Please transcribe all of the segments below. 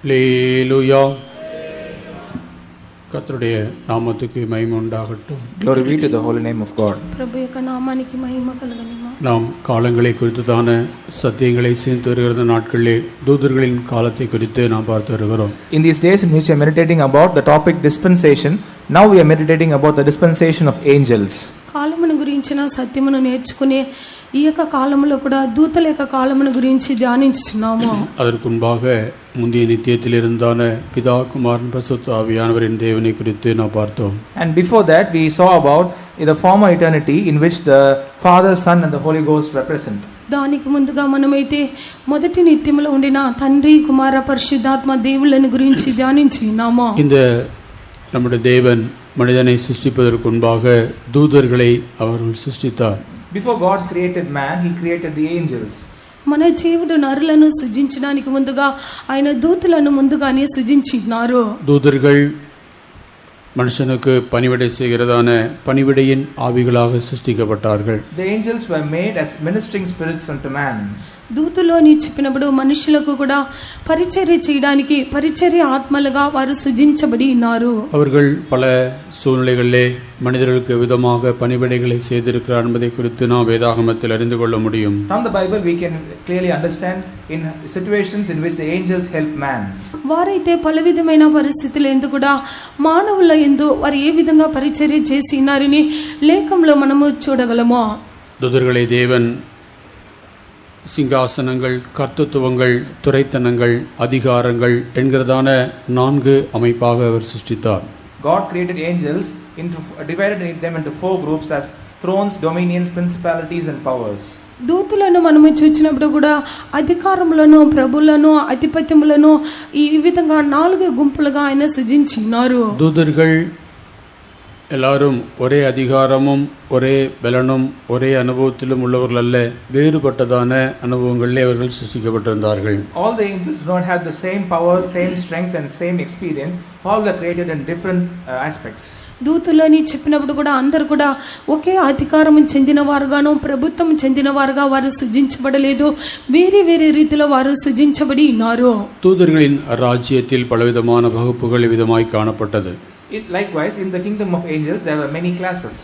அல்லேலூயா. கர்த்தருடைய நாமத்துக்கு மகிமை உண்டாகட்டும். Glory be to the holy name of God. ప్రభు యొక్క నామానికి మహిమ కలుగనిమా. நாம் காலங்களை குறித்துதான சத்தியங்களை சேர்த்து வருகிற நாட்களிலே தூதர்களின் காலத்தை குறித்து நாம் பார்த்து வருகிறோம். In these days in which we are meditating about the topic dispensation, now we are meditating about the dispensation of angels. కాలమును గురించిన సత్యమును నేర్చుకునే ఈ యొక్క కాలంలో కూడా దూతల యొక్క కాలమును గురించి ధ్యానించుచున్నాము. அதற்கு முன்பாக முந்தைய நித்தியத்தில் இருந்தான பிதா குமாரன் பரிசுத்த ஆவியானவரின் தேவனை குறித்து நாம் பார்த்தோம். And before that we saw about the former eternity in which the Father, Son and the Holy Ghost represent. దానికి ముందుగా మనమైతే మొదటి నిత్యములో ఉండిన తండ్రి కుమార పరిశుద్ధాత్మ దేవుళ్ళని గురించి ధ్యానించున్నాము. இந்த நம்முடைய தேவன் மனிதனை சிருஷ்டிப்பதற்கு முன்பாக தூதர்களை அவர்கள் சிருஷ்டித்தார். Before God created man, he created the angels. మన దేవుడు నరులను సృజించడానికి ముందుగా ఆయన దూతలను ముందుగానే సృజించినారు. தூதர்கள் மனுஷனுக்கு பணிவிடை செய்கிறதான பணிவிடையின் ஆவிகளாக சிருஷ்டிக்கப்பட்டார்கள். The angels were made as ministering spirits unto man. దూతలోని చెప్పినప్పుడు మనుషులకు కూడా పరిచర్య చేయడానికి పరిచర్య ఆత్మలుగా వారు సృజించబడి ఉన్నారు. அவர்கள் பல சூழ்நிலைகளிலே மனிதர்களுக்கு விதமாக பணிவிடைகளை செய்திருக்கிறார் என்பதை குறித்து நாம் வேதாகமத்தில் அறிந்து கொள்ள முடியும். From the Bible we can clearly understand in situations in which the angels help man. వారైతే పలు విధమైన పరిస్థితులు ఎందు కూడా మానవుల ఎందు వారు ఏ విధంగా పరిచర్య చేసి ఉన్నారని లేఖంలో మనము చూడగలము. தூதர்களை தேவன் சிங்காசனங்கள், கர்த்தத்துவங்கள், துரைத்தனங்கள், அதிகாரங்கள் என்கிறதான 4 அமைப்பாக அவர் சிருஷ்டித்தார். God created angels divided them into 4 groups as thrones, dominions, principalities and powers. దూతలను మనము చూచినప్పుడు కూడా అధికారములను, ప్రభులను, అధిపత్యములను ఈ విధంగా 4 గుంపులుగా ఆయన సృజించినారు. தூதர்கள் எல்லாரும் ஒரே அதிகாரமும் ஒரே பலனும் ஒரே அனுபவத்திலும் உள்ளவர்கள் அல்ல, வேறுபட்டதான அனுபவங்களிலே அவர்கள் சிருஷ்டிக்கப்பட்டிருந்தார்கள். All the angels do not have the same power, same strength and same experience. All are created in different aspects. దూతలని చెప్పినప్పుడు కూడా అందరు కూడా ఒకే అధికారం చెందిన వారుగాను, ప్రభుత్వం చెందిన వారుగా వారు సృజించబడలేదు. వేరే వేరే రీతిలో వారు సృజించబడి ఉన్నారు. தூதர்களின் ராஜ்யத்தில் பலவிதமான வகுப்புகள் விதமாய் காணப்பட்டது. Likewise, in the kingdom of angels there were many classes.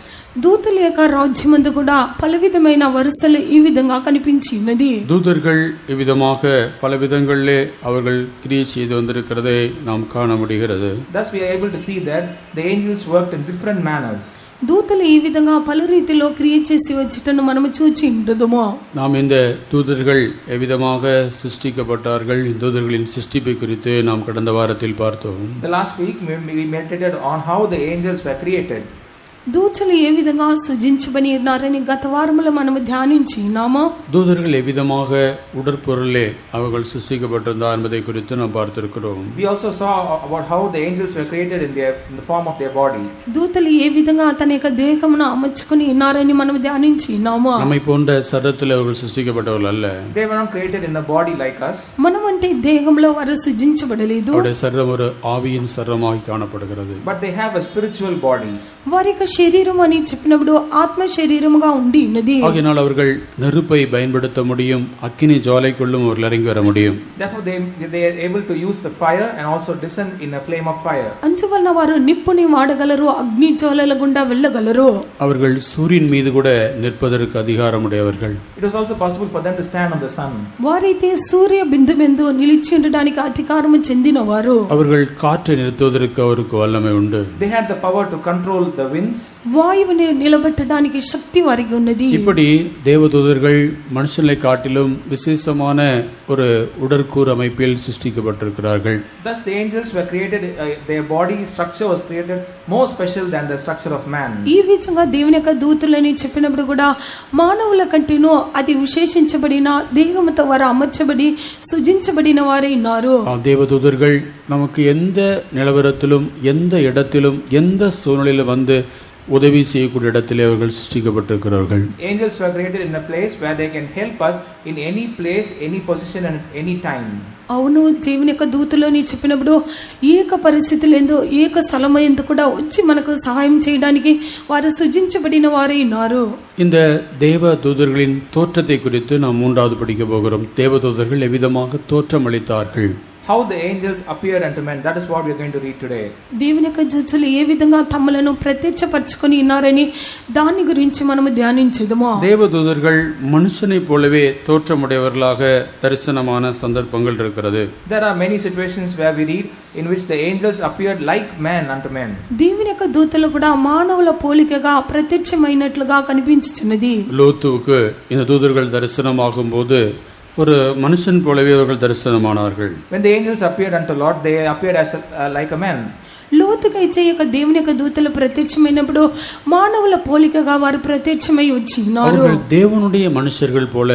దూతల యొక్క రాజ్యమందు కూడా పలు విధమైన వరుసలు ఈ విధంగా కనిపించినది. தூதர்கள் இவ்விதமாக பல விதங்களிலே அவர்கள் கிரியை செய்து வந்திருக்கிறதை நாம் காண முடிகிறது. Thus we are able to see that the angels worked in different manners. దూతలు ఈ విధంగా పలు రీతిలో క్రియ చేసి వచ్చటను మనము చూచి ఉండదుమో. நாம் இந்த தூதர்கள் எவ்விதமாக சிருஷ்டிக்கப்பட்டார்கள், இந்த தூதர்களின் சிருஷ்டிப்பை குறித்து நாம் கடந்த வாரத்தில் பார்த்தோம். The last week we meditated on how the angels were created. దూతలు ఏ విధంగా సృజించబడి ఉన్నారని గత వారములో మనము ధ్యానించినాము. தூதர்கள் எவ்விதமாக உடற்பொருளே அவர்கள் சிருஷ்டிக்கப்பட்டிருந்தார் என்பதை குறித்து நாம் பார்த்திருக்கிறோம். We also saw about how the angels were created in the form of their body. దూతలు ఏ విధంగా తన యొక్క దేహమును అమర్చుకొని ఉన్నారని మనము ధ్యానించినాము. நம்மை போன்ற சரத்தில் அவர்கள் சிருஷ்டிக்கப்பட்டவர்கள் அல்ல. They were not created in a body like us. మనం అంటే దేహంలో వారు సృజించబడలేదు. அவருடைய சரீரம் ஒரு ஆவியின் சரீரமாய் காணப்படுகிறது. But they have a spiritual body. వారి యొక్క శరీరం అని చెప్పినప్పుడు ఆత్మ శరీరముగా ఉండి ఉన్నది. ஆகையால் அவர்கள் நெருப்பை பயன்படுத்த முடியும், அக்கினி ஜுவாலைக்குள்ளும் அவர்கள் இறங்கி வர முடியும். Therefore they are able to use the fire and also descend in a flame of fire. అంచువల్ల వారు నిప్పుని వాడగలరు, అగ్ని జ్వాలల గుండా వెళ్ళగలరు. அவர்கள் சூரியன் மீது கூட நிற்பதற்கு அதிகாரம் உடையவர்கள். It was also possible for them to stand on the sun. వారైతే సూర్య బిందువెందు నిలిచి ఉండడానికి అధికారము చెందినవారు. அவர்கள் காற்றை நிறுத்துவதற்கு அவருக்கு வல்லமை உண்டு. They had the power to control the winds. వాయువుని నిలబెట్టడానికి శక్తి వారికి ఉన్నది. இப்படி தேவதூதர்கள் மனுஷனை காட்டிலும் விசேஷமான ஒரு உடற்கூறு அமைப்பில் சிருஷ்டிக்கப்பட்டிருக்கிறார்கள். Thus the angels were created, their body structure was created more special than the structure of man. ఈ విధంగా దేవుని యొక్క దూతలని చెప్పినప్పుడు కూడా మానవుల కంటేనో అది విశేషించబడిన దేహముతో వారు అమర్చబడి సృజించబడిన వారే ఉన్నారు. தேவதூதர்கள் நமக்கு எந்த நிலவரத்திலும் எந்த இடத்திலும் எந்த சூழ்நிலையிலும் வந்து உதவி செய்யக்கூடிய இடத்திலே அவர்கள் சிருஷ்டிக்கப்பட்டிருக்கிறார்கள். Angels were created in a place where they can help us in any place, any position and any time. అవును, దేవుని యొక్క దూతలోని చెప్పినప్పుడు ఏక పరిస్థితులందు ఏక స్థలమందు కూడా వచ్చి మనకు సహాయం చేయడానికి వారు సృజించబడిన వారే ఉన్నారు. இந்த தேவ தூதர்களின் தோற்றத்தை குறித்து நாம் 3வது படிக்க போகிறோம். தேவதூதர்கள் எவ்விதமாக தோற்றமளித்தார்கள். how the angels appeared unto men. That is what we are going to read today. దేవుని యొక్క దూతలు ఏ విధంగా తమలను ప్రత్యక్షపరచుకొని ఉన్నారని దాని గురించి మనము ధ్యానించుదము. தேவதூதர்கள் மனுஷனைப் போலவே தோற்றமுடையவர்களாக தரிசனமான சந்தர்ப்பங்கள் இருக்கிறது. There are many situations where we read in which the angels appeared like men unto men. దేవుని యొక్క దూతలు కూడా మానవుల పోలికగా ప్రత్యక్షమైనట్లుగా కనిపించుచున్నది. லோத்துவுக்கு இந்த தூதர்கள் தரிசனமாகும் போது ஒரு மனுஷன் போலவே அவர்கள் தரிசனமானார்கள். When the angels appeared unto Lot, they appeared as like a man. లోతుకైతే యొక్క దేవుని యొక్క దూతలు ప్రత్యక్షమైనప్పుడు మానవుల పోలికగా వారు ప్రత్యక్షమై వచ్చినారు. அவர்கள் தேவனுடைய மனுஷர்கள் போல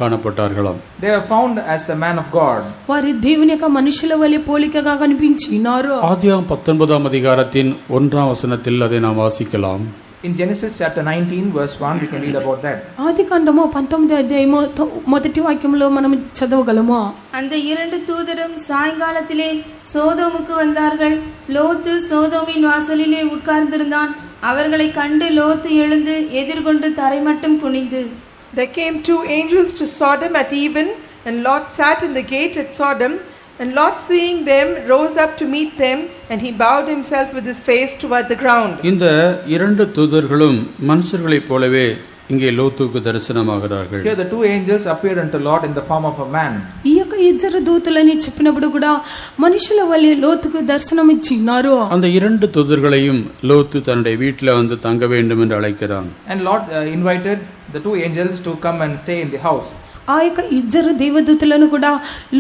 காணப்பட்டார்களாம். They were found as the man of God. వారి దేవుని యొక్క మనుషుల వలె పోలికగా కనిపించినారు. ஆதியாகமம் 19 அதிகாரத்தின் 1ஆம் வசனத்தில் அதை நாம் வாசிக்கலாம். In Genesis chapter 19 verse 1 we can read about that. ఆదికాండము 19వ అధ్యాయము మొదటి వాక్యంలో మనం చదవగలము. அந்த இரண்டு தூதரும் சாயங்காலத்திலே சோதோமுக்கு வந்தார்கள். லோத்து சோதோமின் வாசலிலே உட்கார்ந்திருந்தான். அவர்களை கண்டு லோத்து எழுந்து எதிர்கொண்டு தரைமட்டம் குனிந்து. There came two angels to Sodom at even, and Lot sat in the gate at Sodom. And Lot, seeing them, rose up to meet them, and he bowed himself with his face toward the ground. இந்த இரண்டு தூதர்களும் மனுஷர்களைப் போலவே இங்கே லோத்துக்கு தரிசனமாகிறார்கள். Here the two angels appeared unto Lot in the form of a man. ఈ యొక్క ఇద్దరు దూతలని చెప్పినప్పుడు కూడా మనుషుల వలె లోతుకు దర్శనం ఇచ్చినారు. அந்த இரண்டு தூதர்களையும் லோத்து தன்னுடைய வீட்டில் வந்து தங்க வேண்டும் என்று அழைக்கிறான். And Lot invited the two angels to come and stay in the house. ఆ యొక్క ఇద్దరు దేవదూతలను కూడా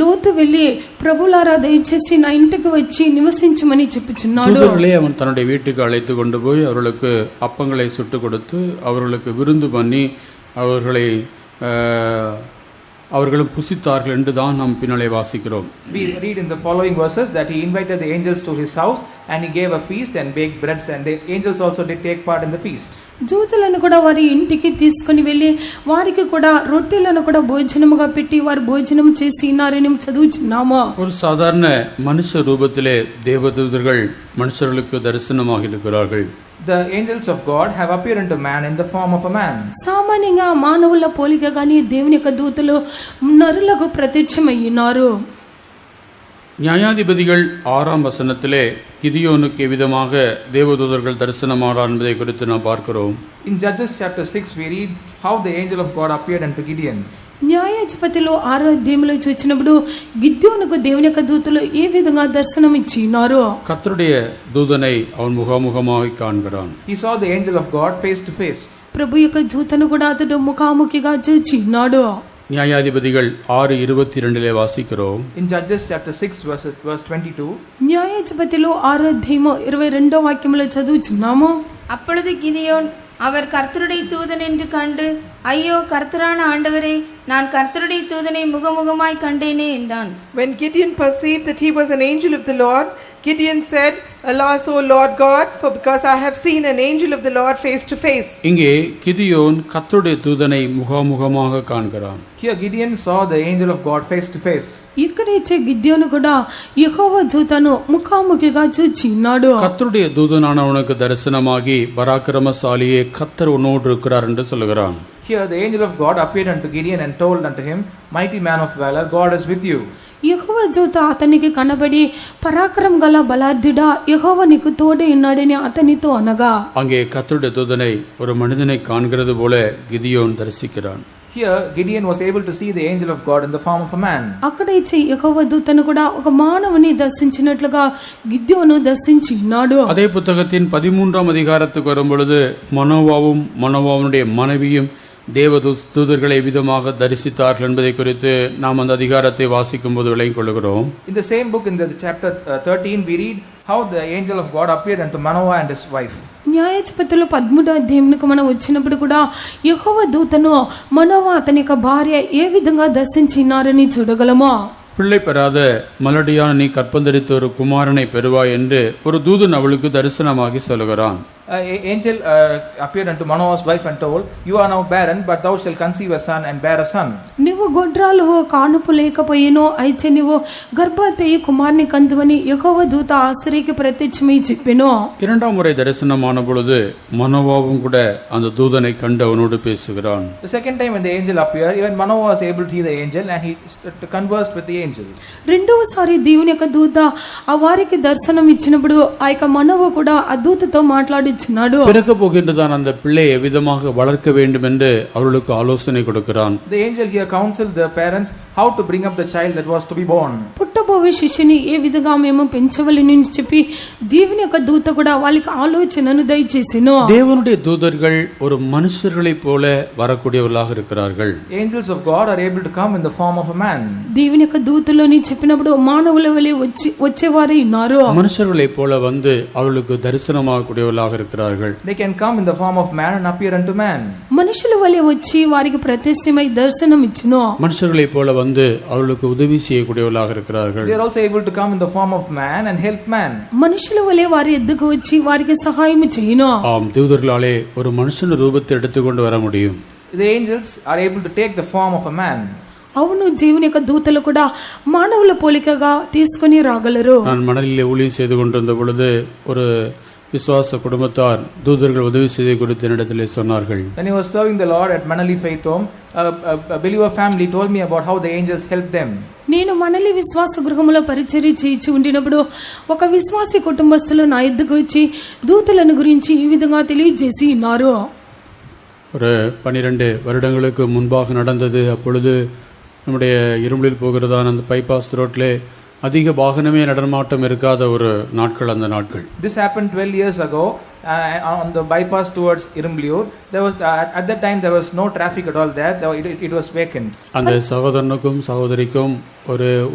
లోతు వెళ్ళి ప్రభులారా దయచేసి నా ఇంటికి వచ్చి నివసించమని చెప్పుచున్నాడు. தூதர்களே அவன் தன்னுடைய வீட்டுக்கு அழைத்து கொண்டு போய் அவர்களுக்கு அப்பங்களை சுட்டு கொடுத்து அவர்களுக்கு விருந்து பண்ணி அவர்களும் புசித்தார்கள் என்று தான் நாம் பின்னாலே வாசிக்கிறோம். We read in the following verses that he invited the angels to his house and he gave a feast and baked breads, and the angels also did take part in the feast. దూతలను కూడా వారి ఇంటికి తీసుకుని వెళ్ళి వారికి కూడా రొట్టెలను కూడా భోజనముగా పెట్టి వారు భోజనం చేసి ఉన్నారని చదువుచున్నాము. ஒரு சாதாரண மனுஷ ரூபத்திலே தேவதூதர்கள் மனுஷர்களுக்கு தரிசனமாக இருக்கிறார்கள். The angels of God have appeared unto man in the form of a man. సామాన్యంగా మానవుల పోలికగాని దేవుని యొక్క దూతలు నరులకు ప్రత్యక్షమయ్యినారు. நியாயாதிபதிகள் 6ஆம் வசனத்திலே கிதியோனுக்கு எவ்விதமாக தேவதூதர்கள் தரிசனமானார் என்பதை குறித்து நாம் பார்க்கிறோம். In Judges chapter 6 we read how the angel of God appeared unto Gideon. న్యాయాధిపతిలో 6వ అధ్యాయంలో చూసినప్పుడు గిద్యోనుకు దేవుని యొక్క దూతలు ఏ విధంగా దర్శనం ఇచ్చినారో கர்த்தருடைய தூதனை அவன் முகமுகமாக காண்கிறான். He saw the angel of God face to face. ప్రభు యొక్క దూతను కూడా అతడు ముఖాముఖిగా చూచినాడు. நியாயாதிபதிகள் 6:22 வாசிக்கிறோம். In Judges chapter 6 verse 22. న్యాయాధిపతిలో 6వ అధ్యాయము 22వ వాక్యంలో చదువుచున్నాము. அப்பொழுது கிதியோன் அவர் கர்த்தருடைய தூதன் என்று கண்டு, ஐயோ கர்த்தரான ஆண்டவரே, நான் கர்த்தருடைய தூதனை முகமுகமாய் கண்டேனே என்றான். When Gideon perceived that he was an angel of the Lord, Gideon said, Alas, O Lord God, for because I have seen an angel of the Lord face to face. இங்கே கிதியோன் கர்த்தருடைய தூதனை முகமுகமாக காண்கிறான். Here Gideon saw the angel of God face to face. ఇక్కడైతే గిద్యోను కూడా యెహోవా దూతను ముఖాముఖిగా చూచినాడు. கர்த்தருடைய தூதனானவனுக்கு தரிசனமாகி பராக்கிரமசாலியே கர்த்தர் உன்னோடு இருக்கிறார் என்று சொல்கிறான். Here the angel of God appeared unto Gideon and told unto him, Mighty man of valor, God is with you. యెహోవా దూత అతనికి కనబడి పరాక్రమం గల బలాఢ్యుడా, యెహోవా నీకు తోడే ఉన్నాడని అతనితో అనగా, அங்கே கர்த்தருடைய தூதனை ஒரு மனிதனை காண்கிறது போல Gideon தரிசிக்கிறான். Here Gideon was able to see the angel of God in the form of a man. అక్కడైతే యెహోవా దూతను కూడా ఒక మానవుని దర్శించినట్లుగా గిద్యోను దర్శించినాడు. அதே புத்தகத்தின் 13ஆம் அதிகாரத்துக்கு வரும் பொழுது மனோவாவும் மனோவாவுடைய மனைவியும் தேவதூதர்களை விதமாக தரிசித்தார்கள் என்பதை குறித்து நாம் அந்த அதிகாரத்தை வாசிக்கும் போது விளங்கிக் கொள்கிறோம். In the same book in the chapter 13 we read how the angel of God appeared unto Manoah and his wife. న్యాయాధిపతులు 13వ అధ్యాయంకు మనం వచ్చినప్పుడు కూడా యెహోవా దూతను మనోవా అతని యొక్క భార్య ఏ విధంగా దర్శించినారని చూడగలమా. பிள்ளை பெறாத மலடியான நீ கற்பந்தரித்த ஒரு குமாரனை பெறுவாய் என்று ஒரு தூதன் அவளுக்கு தரிசனமாகி சொல்கிறான். angel appeared unto Manoah's wife and told, "You are now barren, but thou shalt conceive a son and bear a son." నీవు గొడ్రాలు కానుపు లేకపోయేనో అయితే నీవు గర్భవతి కుమార్ని కందువని యెహోవా దూత ఆ స్త్రీకి ప్రత్యక్షమై చెప్పెను. இரண்டாம் முறை தரிசனமான பொழுது மனோவாவும் கூட அந்த தூதனை கண்டு அவனோடு பேசுகிறான். The second time when the angel appeared, even Manoah was able to see the angel and he conversed with the angel. రెండవసారి దేవుని యొక్క దూత ఆ వారికి దర్శనం ఇచ్చినప్పుడు ఆ యొక్క మనోవ కూడా ఆ దూతతో మాట్లాడిచున్నాడు. பிறக்க போகின்றதான் அந்த பிள்ளையை எவ்விதமாக வளர்க்க வேண்டும் என்று அவர்களுக்கு ஆலோசனை கொடுக்கிறான். The angel here counseled the parents how to bring up the child that was to be born. పుట్టబోయే శిశుని ఏ విధంగా మేము పెంచవలని చెప్పి దేవుని యొక్క దూత కూడా వాళ్ళకి ఆలోచనను దయచేసెను. தேவனுடைய தூதர்கள் ஒரு மனுஷர்களைப் போல வரக்கூடியவர்களாக இருக்கிறார்கள். Angels of God are able to come in the form of a man. దేవుని యొక్క దూతలోని చెప్పినప్పుడు మానవుల వలె వచ్చేవారే ఉన్నారు. மனுஷர்களைப் போல வந்து அவர்களுக்கு தரிசனமாகக்கூடியவர்களாக இருக்கிறார்கள். They can come in the form of man and appear unto man. మనుషుల వలె వచ్చి వారికి ప్రత్యక్షమై దర్శనం ఇచ్చును. மனுஷர்களைப் போல வந்து அவர்களுக்கு உதவி செய்யக்கூடியவர்களாக இருக்கிறார்கள். They are also able to come in the form of man and help man. మనుషుల వలె వారి ఎద్దుకు వచ్చి వారికి సహాయం చేయును. ஆம், தூதர்களாலே ஒரு மனுஷன் ரூபத்தை எடுத்துக்கொண்டு வர முடியும். The angels are able to take the form of a man. అవును, దేవుని యొక్క దూతలు కూడా మానవుల పోలికగా తీసుకొని రాగలరు. நான் மணலிலே ஊழியம் செய்து கொண்டிருந்த பொழுது ஒரு விசுவாச குடும்பத்தார் தூதர்கள் உதவி செய்து கொடுத்த என்னிடத்திலே சொன்னார்கள். When he was serving the Lord at Manali Faith Home, a believer family told me about how the angels helped them. నేను మనలి విశ్వాస గృహములో పరిచర్య చేయించి ఉండినప్పుడు ఒక విశ్వాసి కుటుంబస్తులు నా ఎద్దుకు వచ్చి దూతలను గురించి ఈ విధంగా తెలియజేసి ఉన్నారు. ஒரு 12 வருடங்களுக்கு முன்பாக நடந்தது. அப்பொழுது நம்முடைய இரும்பலில் போகிறதான அந்த பைபாஸ் ரோட்டிலே அதிக வாகனமே நடமாட்டம் இருக்காத ஒரு நாட்கள் அந்த நாட்கள். This happened 12 years ago on the bypass towards Irumbliur. There was at that time there was no traffic at all there. It was vacant. அந்த சகோதரனுக்கும் சகோதரிக்கும்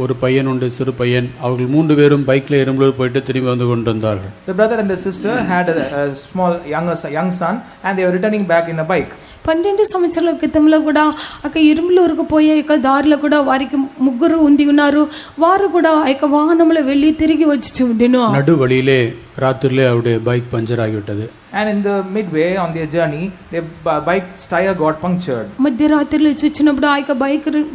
ஒரு பையன் உண்டு, சிறு பையன். அவர்கள் 3 பேரும் பைக்ல இரும்பலூர் போயிட்டு திரும்பி வந்து கொண்டிருந்தார்கள். The brother and the sister had a small young son and they were returning back in a bike. 12 సంవత్సరాల క్రితంలో కూడా అక్క ఇరుములూరుకు పోయే యొక్క దారిలో కూడా వారికి ముగ్గురు ఉండి ఉన్నారు. వారు కూడా ఆ యొక్క వాహనంలో వెళ్ళి తిరిగి వచ్చి ఉండెను. నడు వழியிலே ராத்திரிலே அவருடைய பைக் பஞ்சர் ஆகிவிட்டது. And in the midway on their journey, their bike's tire got punctured. మధ్యరాత్రిలో చూచినప్పుడు ఆ యొక్క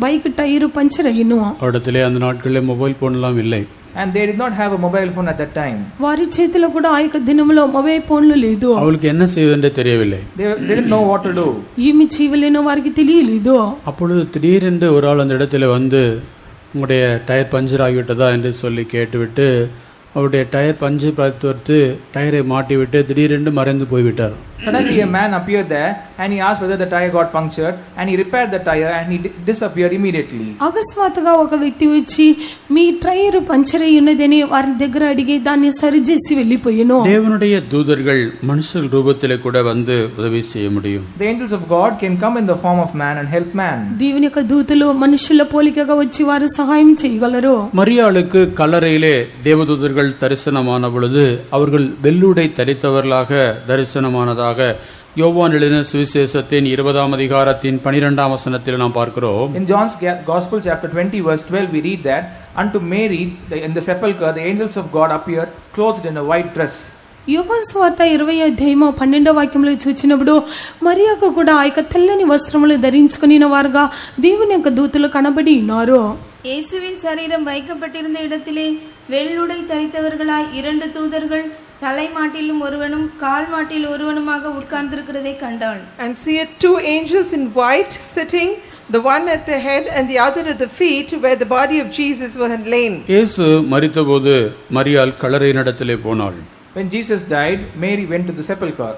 బైక్ టైర్ పంచర్ అయ్యను. அவரிடத்திலே அந்த நாட்களிலே மொபைல் போன் எல்லாம் இல்லை. And they did not have a mobile phone at that time. వారి చేతిలో కూడా ఆ యొక్క దినములో మొబైల్ ఫోన్లు లేదు. அவளுக்கு என்ன செய்வதென்று தெரியவில்லை. They didn't know what to do. ఏమి చేయలేనో వారికి తెలియలేదు. அப்பொழுது திடீரென்று ஒரு ஆள் அந்த இடத்துல வந்து உங்களுடைய டயர் பஞ்சர் ஆகிவிட்டதா என்று சொல்லி கேட்டுவிட்டு அவருடைய டயர் பஞ்சர் பார்த்து டயரை மாட்டிவிட்டு திடீரென்று மறைந்து போய்விட்டார். Suddenly a man appeared there and he asked whether the tire got punctured and he repaired the tire and he disappeared immediately. అకస్మాత్తుగా ఒక వ్యక్తి వచ్చి మీ టైర్ పంచర్ అయి ఉన్నదని వారి దగ్గర అడిగి దాన్ని సరిచేసి వెళ్ళిపోయాను. தேவனுடைய தூதர்கள் மனுஷர் ரூபத்திலே கூட வந்து உதவி செய்ய முடியும். The angels of God can come in the form of man and help man. దేవుని యొక్క దూతలు మనుషుల పోలికగా వచ్చి వారు సహాయం చేయగలరు. மரியாளுக்கு கல்லறையிலே தேவதூதர்கள் தரிசனமான பொழுது அவர்கள் வெள்ளுடை தரித்தவர்களாக தரிசனமானதாக யோவான் எழுதின சுவிசேஷத்தின் 20ஆம் அதிகாரத்தின் 12ஆம் வசனத்தில் நாம் பார்க்கிறோம். In John's Gospel chapter 20 verse 12 we read that unto Mary in the sepulchre the angels of God appeared clothed in a white dress. యోహాను సువార్త 20వ అధ్యాయము 12వ వాక్యంలో చూచినప్పుడు మరియకు కూడా ఆ యొక్క తెల్లని వస్త్రములు ధరించుకునిన వారుగా దేవుని యొక్క దూతలు కనబడి ఉన్నారు. இயேசுவின் சரீரம் வைக்கப்பட்டிருந்த இடத்திலே வெள்ளுடை தரித்தவர்களாய் 2 தூதர்கள் தலைமாட்டிலும் ஒருவனும் கால் மாட்டில் ஒருவனுமாக உட்கார்ந்திருக்கிறதை கண்டாள். And see 2 angels in white sitting, the one at the head and the other at the feet, where the body of Jesus was lain. இயேசு மரித்தபோது மரியாள் கல்லறையினிடத்திலே போனாள். When Jesus died, Mary went to the sepulchre.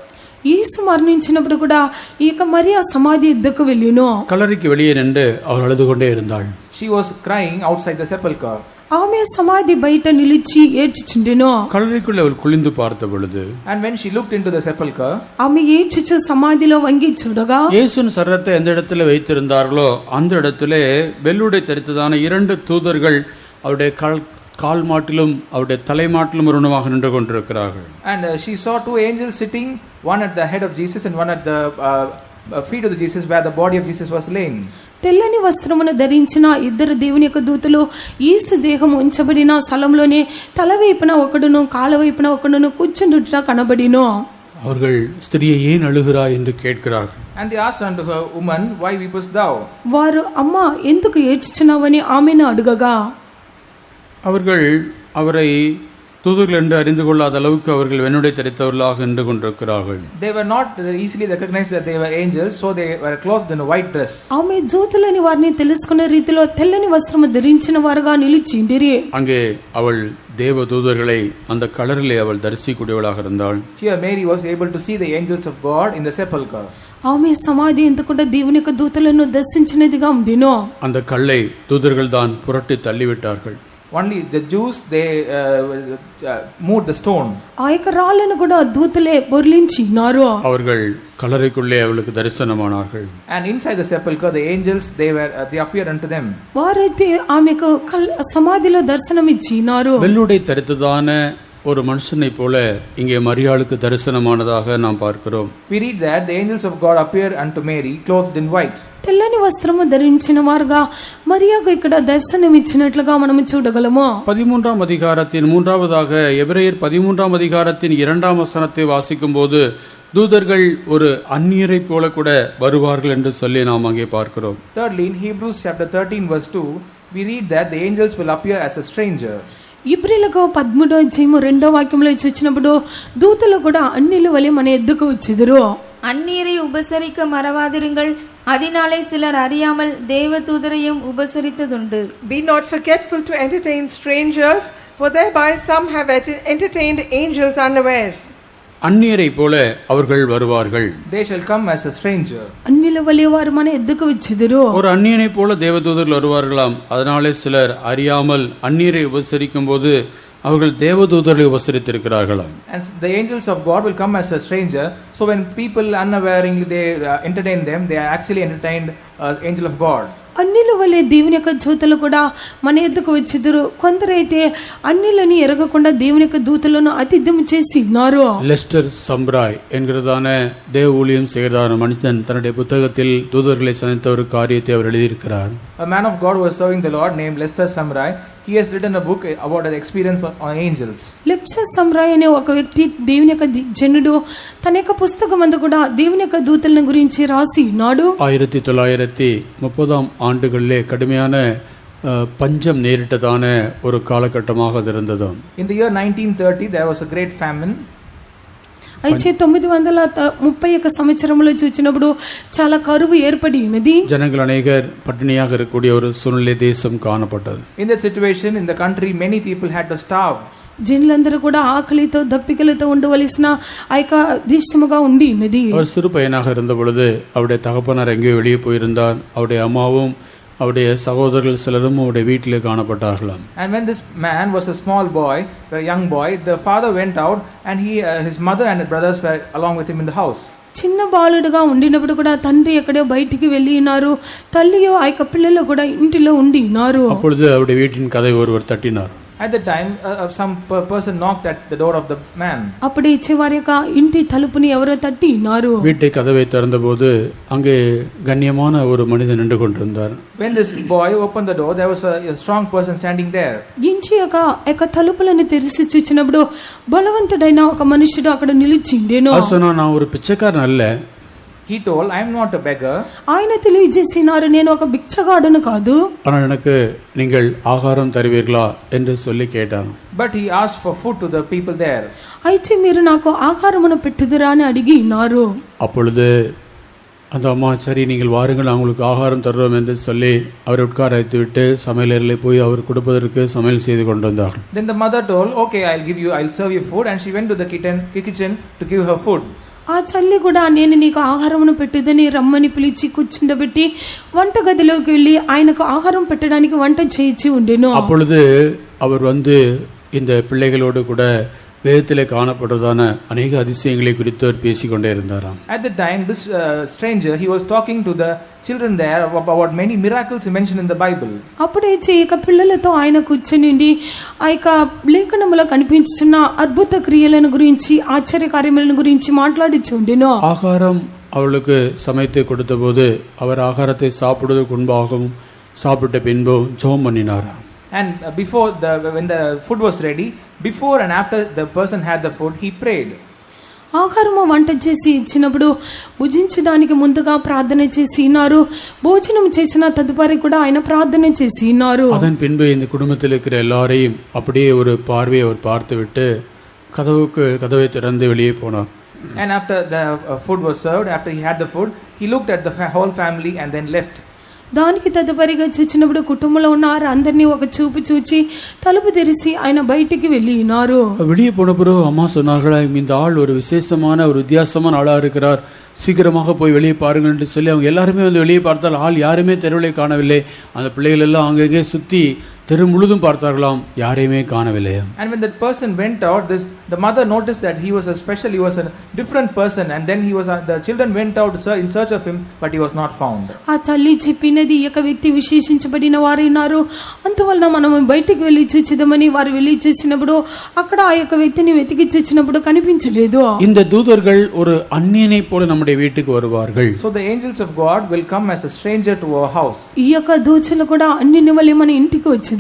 యేసు మరణించినప్పుడు కూడా ఈ యొక్క మరియ సమాధి ఎద్దుకు వెళ్ళిను. கல்லறைக்கு வெளியே நின்று அவள் அழுது கொண்டே இருந்தாள். She was crying outside the sepulchre. ఆమె సమాధి బయట నిలిచి ఏడ్చుచుండెను. கல்லறைக்குள்ளே அவள் குளிந்து பார்த்த பொழுது And when she looked into the sepulchre, ఆమె ఏడ్చుచు సమాధిలో వంగి చూడగా இயேசுவின் சரீரத்தை எந்த இடத்துல வைத்திருந்தார்களோ அந்த இடத்திலே வெள்ளுடை தரித்ததான 2 தூதர்கள் அவருடைய கால் மாட்டிலும் அவருடைய தலைமாட்டிலும் ஒருவனுமாக நின்று கொண்டிருக்கிறார்கள். And she saw 2 angels sitting, one at the head of Jesus and one at the feet of Jesus where the body of Jesus was laying. తెల్లని వస్త్రమును ధరించిన 2 దేవుని యొక్క దూతలు యేసు దేహం ఉంచబడిన స్థలంలోనే తల వైపున ఒకడును కాళ్ళ వైపున ఒకడును కూర్చుండుట కనబడిను. அவர்கள் ஸ்திரியை ஏன் அழுகிறாய் என்று கேட்கிறார்கள். And they asked unto her, Woman, why weepest thou? వారు అమ్మా ఎందుకు ఏడ్చుచున్నావని ఆమెను అడుగగా அவர்கள் அவரை தூதர்கள் என்று அறிந்து கொள்ளாத அளவுக்கு அவர்கள் வெண்ணுடை தரித்தவர்களாக நின்று கொண்டிருக்கிறார்கள். They were not easily recognized that they were angels, so they were clothed in a white dress. ఆమె జ్యోతులని వారిని తెలుసుకునే రీతిలో తెల్లని వస్త్రము ధరించిన వారుగా నిలిచిండిరి. அங்கே அவள் தேவ தூதர்களை அந்த கலரிலே அவள் தரிசிக்கூடியவளாக இருந்தாள். Here Mary was able to see the angels of God in the sepulchre. ఆమె సమాధి ఎందుకుండా దేవుని యొక్క దూతలను దర్శించినదిగా ఉందినో. அந்த கல்லை தூதர்கள் தான் புரட்டி தள்ளிவிட்டார்கள். Only the Jews, they moved the stone. ఆ యొక్క రాళ్ళను కూడా దూతలే బొర్లించినారు. அவர்கள் கல்லறைக்குள்ளே அவளுக்கு தரிசனமானார்கள். And inside the sepulchre, the angels, they appeared unto them. వారైతే ఆమెకు సమాధిలో దర్శనం ఇచ్చినారు. வெள்ளுடை தரித்ததான ஒரு மனுஷனை போல இங்கே மரியாளுக்கு தரிசனமானதாக நாம் பார்க்கிறோம். We read that the angels of God appear unto Mary clothed in white. తెల్లని వస్త్రము ధరించిన వారుగా మరియాకు ఇక్కడ దర్శనం ఇచ్చినట్లుగా మనము చూడగలము. 13ஆம் அதிகாரத்தின் 3ஆவதாக எபிரேயர் 13ஆம் அதிகாரத்தின் 2ஆம் வசனத்தை வாசிக்கும் போது தூதர்கள் ஒரு அந்நியரை போல கூட வருவார்கள் என்று சொல்லி நாம் அங்கே பார்க்கிறோம். Thirdly, in Hebrews chapter 13 verse 2, we read that the angels will appear as a stranger. ఇబ్రిలకు 13వ అధ్యాయము 2వ వాక్యంలో చూసినప్పుడు దూతలు కూడా అన్నిల వలె మన ఎద్దుకు వచ్చెదరు. அந்நீரை உபசரிக்க மறவாதிருங்கள், அதனாலே சிலர் அறியாமல் தேவ தூதரையும் உபசரித்ததுண்டு. Be not forgetful to entertain strangers, for thereby some have entertained angels unawares. அந்நியரை போல அவர்கள் வருவார்கள். They shall come as a stranger. అన్నిల వలె వారు మన ఎద్దుకు వచ్చెదరు. ஒரு அந்நியனை போல தேவதூதர்கள் வருவார்களாம். அதனாலே சிலர் அறியாமல் அந்நியரை உபசரிக்கும் போது அவர்கள் தேவதூதர்களை உபசரித்திருக்கிறார்களாம். And the angels of God will come as a stranger. So when people unawareingly they entertain them, they are actually entertained angel of God. అన్నిల వలె దేవుని యొక్క దూతలు కూడా మన ఎద్దుకు వచ్చెదరు. కొందరైతే అన్నిలని ఎరగకుండా దేవుని యొక్క దూతలను అతిథ్యం చేసి ఉన్నారు. லெஸ்டர் சம்ராய் என்கிறதான தேவ ஊழியம் செய்கிறதான மனுஷன் தன்னுடைய புத்தகத்தில் தூதர்களை சந்தித்த ஒரு காரியத்தை அவர் எழுதியிருக்கிறார். A man of God who was serving the Lord named Lester Samrai, he has written a book about the experience on angels. Lecture సమ్రాయ్ అనే ఒక వ్యక్తి దేవుని యొక్క జనుడు తన యొక్క పుస్తకం అందు కూడా దేవుని యొక్క దూతలను గురించి రాసి ఉన్నాడు. 1930ஆம் ஆண்டுகளிலே கடுமையான பஞ்சம் நேரிட்டதான ஒரு காலகட்டமாக அது இருந்தது. In the year 1930 there was a great famine. అయితే 931 సంవత్సరంలో చూసినప్పుడు చాలా కరువు ఏర్పడి ఉన్నది. ஜனங்கள் அநேகர் பட்டினியாக இருக்கக்கூடிய ஒரு சூழ்நிலை தேசம் காணப்பட்டது. In that situation in the country many people had to starve. జనులందరూ కూడా ఆకలితో దప్పికలతో ఉండవలసిన ఆ యొక్క దేశముగా ఉండి ఉన్నది. அவர் சிறு பையனாக இருந்த பொழுது அவருடைய தகப்பனார் எங்கேயோ வெளியே போயிருந்தார். அவருடைய அம்மாவும் அவருடைய சகோதரர்கள் சிலரும் அவருடைய வீட்டிலே காணப்பட்டார்களாம். And when this man was a small boy, a young boy, the father went out and his mother and brothers were along with him in the house. చిన్న బాలుడుగా ఉండినప్పుడు కూడా తండ్రి ఎక్కడో బయటికి వెళ్ళి ఉన్నారు, తల్లియో ఆ యొక్క పిల్లలు కూడా ఇంటిలో ఉండి ఉన్నారు. அப்பொழுது அவருடைய வீட்டின் கதவை ஒருவர் தட்டினார். At the time some person knocked at the door of the man. అప్పుడు ఇచ్చేవారి యొక్క ఇంటి తలుపుని ఎవరో తట్టి ఉన్నారు. வீட்டை கதவை திறந்தபோது அங்கே கண்ணியமான ஒரு மனிதன் நின்று கொண்டிருந்தார். When this boy opened the door, there was a strong person standing there. ఇంటి యొక్క తలుపులను తెరిచి చూచినప్పుడు బలవంతుడైన ఒక మనుషుడు అక్కడ నిలిచిండెను. అసలు நான் ஒரு பிச்சைக்காரன் அல்ல. He told, I am not a beggar. ఆయన తెలియజేసినారు, నేను ఒక బిచ్చగాడును కాదు. ஆனால் எனக்கு நீங்கள் ஆகாரம் தருவீர்களா என்று சொல்லி கேட்டான். But he asked for food to the people there. అయితే మీరు నాకు ఆహారమును పెట్టుదురా అని అడిగి ఉన్నారు. அப்பொழுது அந்த அம்மா சரி நீங்கள் வாருங்கள் நான் உங்களுக்கு ஆகாரம் தருவோம் என்று சொல்லி அவரை உட்கார வைத்துவிட்டு சமையலறையிலே போய் அவர் கொடுப்பதற்கு சமையல் செய்து கொண்டு வந்தார்கள். Then the mother told, okay, I'll serve you food, and she went to the kitchen to give her food. ఆ తల్లి కూడా నేను నీకు ఆహారమును పెట్టుదని రమ్మని పిలిచి కూర్చుండబెట్టి వంట గదిలోకి వెళ్ళి ఆయనకు ఆహారం పెట్టడానికి వంట చేయించి ఉండెను. அப்பொழுது அவர் வந்து இந்த பிள்ளைகளோடு கூட வேதத்திலே காணப்படுறதான அநேக அதிசயங்களை குறித்து அவர் பேசிக்கொண்டே இருந்தாராம். At the time this stranger, he was talking to the children there about many miracles mentioned in the Bible. అప్పుడే ఇక పిల్లలతో ఆయన కూర్చుని ఆ యొక్క లేఖనములో కనిపించుచున్న అద్భుత క్రియలను గురించి ఆశ్చర్య కార్యములను గురించి మాట్లాడిచుండెను. ஆகாரம் அவளுக்கு சமைத்து கொடுத்தபோது அவர் ஆகாரத்தை சாப்பிடுவதற்கு முன்பாகவும் சாப்பிட்ட பின்பும் ஜெபம் பண்ணினாராம். And when the food was ready, before and after the person had the food, he prayed. ఆహారము వంట చేసి ఇచ్చినప్పుడు భుజించడానికి ముందుగా ప్రార్థన చేసి ఉన్నారు. భోజనం చేసిన తదుపరి కూడా ఆయన ప్రార్థన చేసి ఉన్నారు. அதன் பின்பு இந்த குடும்பத்தில் இருக்கிற எல்லாரையும் அப்படியே ஒரு பார்வையை அவர் பார்த்துவிட்டு கதவை திறந்து வெளியே போனார். And after the food was served, after he had the food, he looked at the whole family and then left. దానికి తదుపరిగా చూచినప్పుడు కుటుంబంలో ఉన్న అందరినీ ఒక చూపు చూచి తలుపు తెరిచి ఆయన బయటికి వెళ్ళి ఉన్నారు. வெளியே போன பிறகு அம்மா சொன்னார்களா, இந்த ஆள் ஒரு விசேஷமான ஒரு வித்தியாசமான ஆளா இருக்கிறார், சீக்கிரமாக போய் வெளியே பாருங்கள் என்று சொல்லி அவங்க எல்லாருமே வந்து வெளியே பார்த்தால் ஆள் யாருமே தெருவிலே காணவில்லை. அந்த பிள்ளைகள் எல்லாம் அங்கங்கே சுத்தி தெரு முழுதும் பார்த்தார்களாம், யாரையுமே காணவில்லை. And when that person went out, the mother noticed that he was a different person, and then the children went out in search of him, but he was not found. ఆ తల్లి చెప్పినది ఈ యొక్క వ్యక్తి విశేషించబడిన వారు ఉన్నారు, అందువలన మనం బయటికి వెళ్ళి చూచిదమని వారు వెళ్ళి చూసినప్పుడు అక్కడ ఆ యొక్క వ్యక్తిని వెతికి చూచినప్పుడు కనిపించలేదు. இந்த தூதர்கள் ஒரு அந்நியனை போல நம்முடைய வீட்டுக்கு வருவார்கள். So the angels of God will come as a stranger to our house. ఈ యొక్క దూతలు కూడా అన్నిని వలె మన ఇంటికి వచ్చేదరు.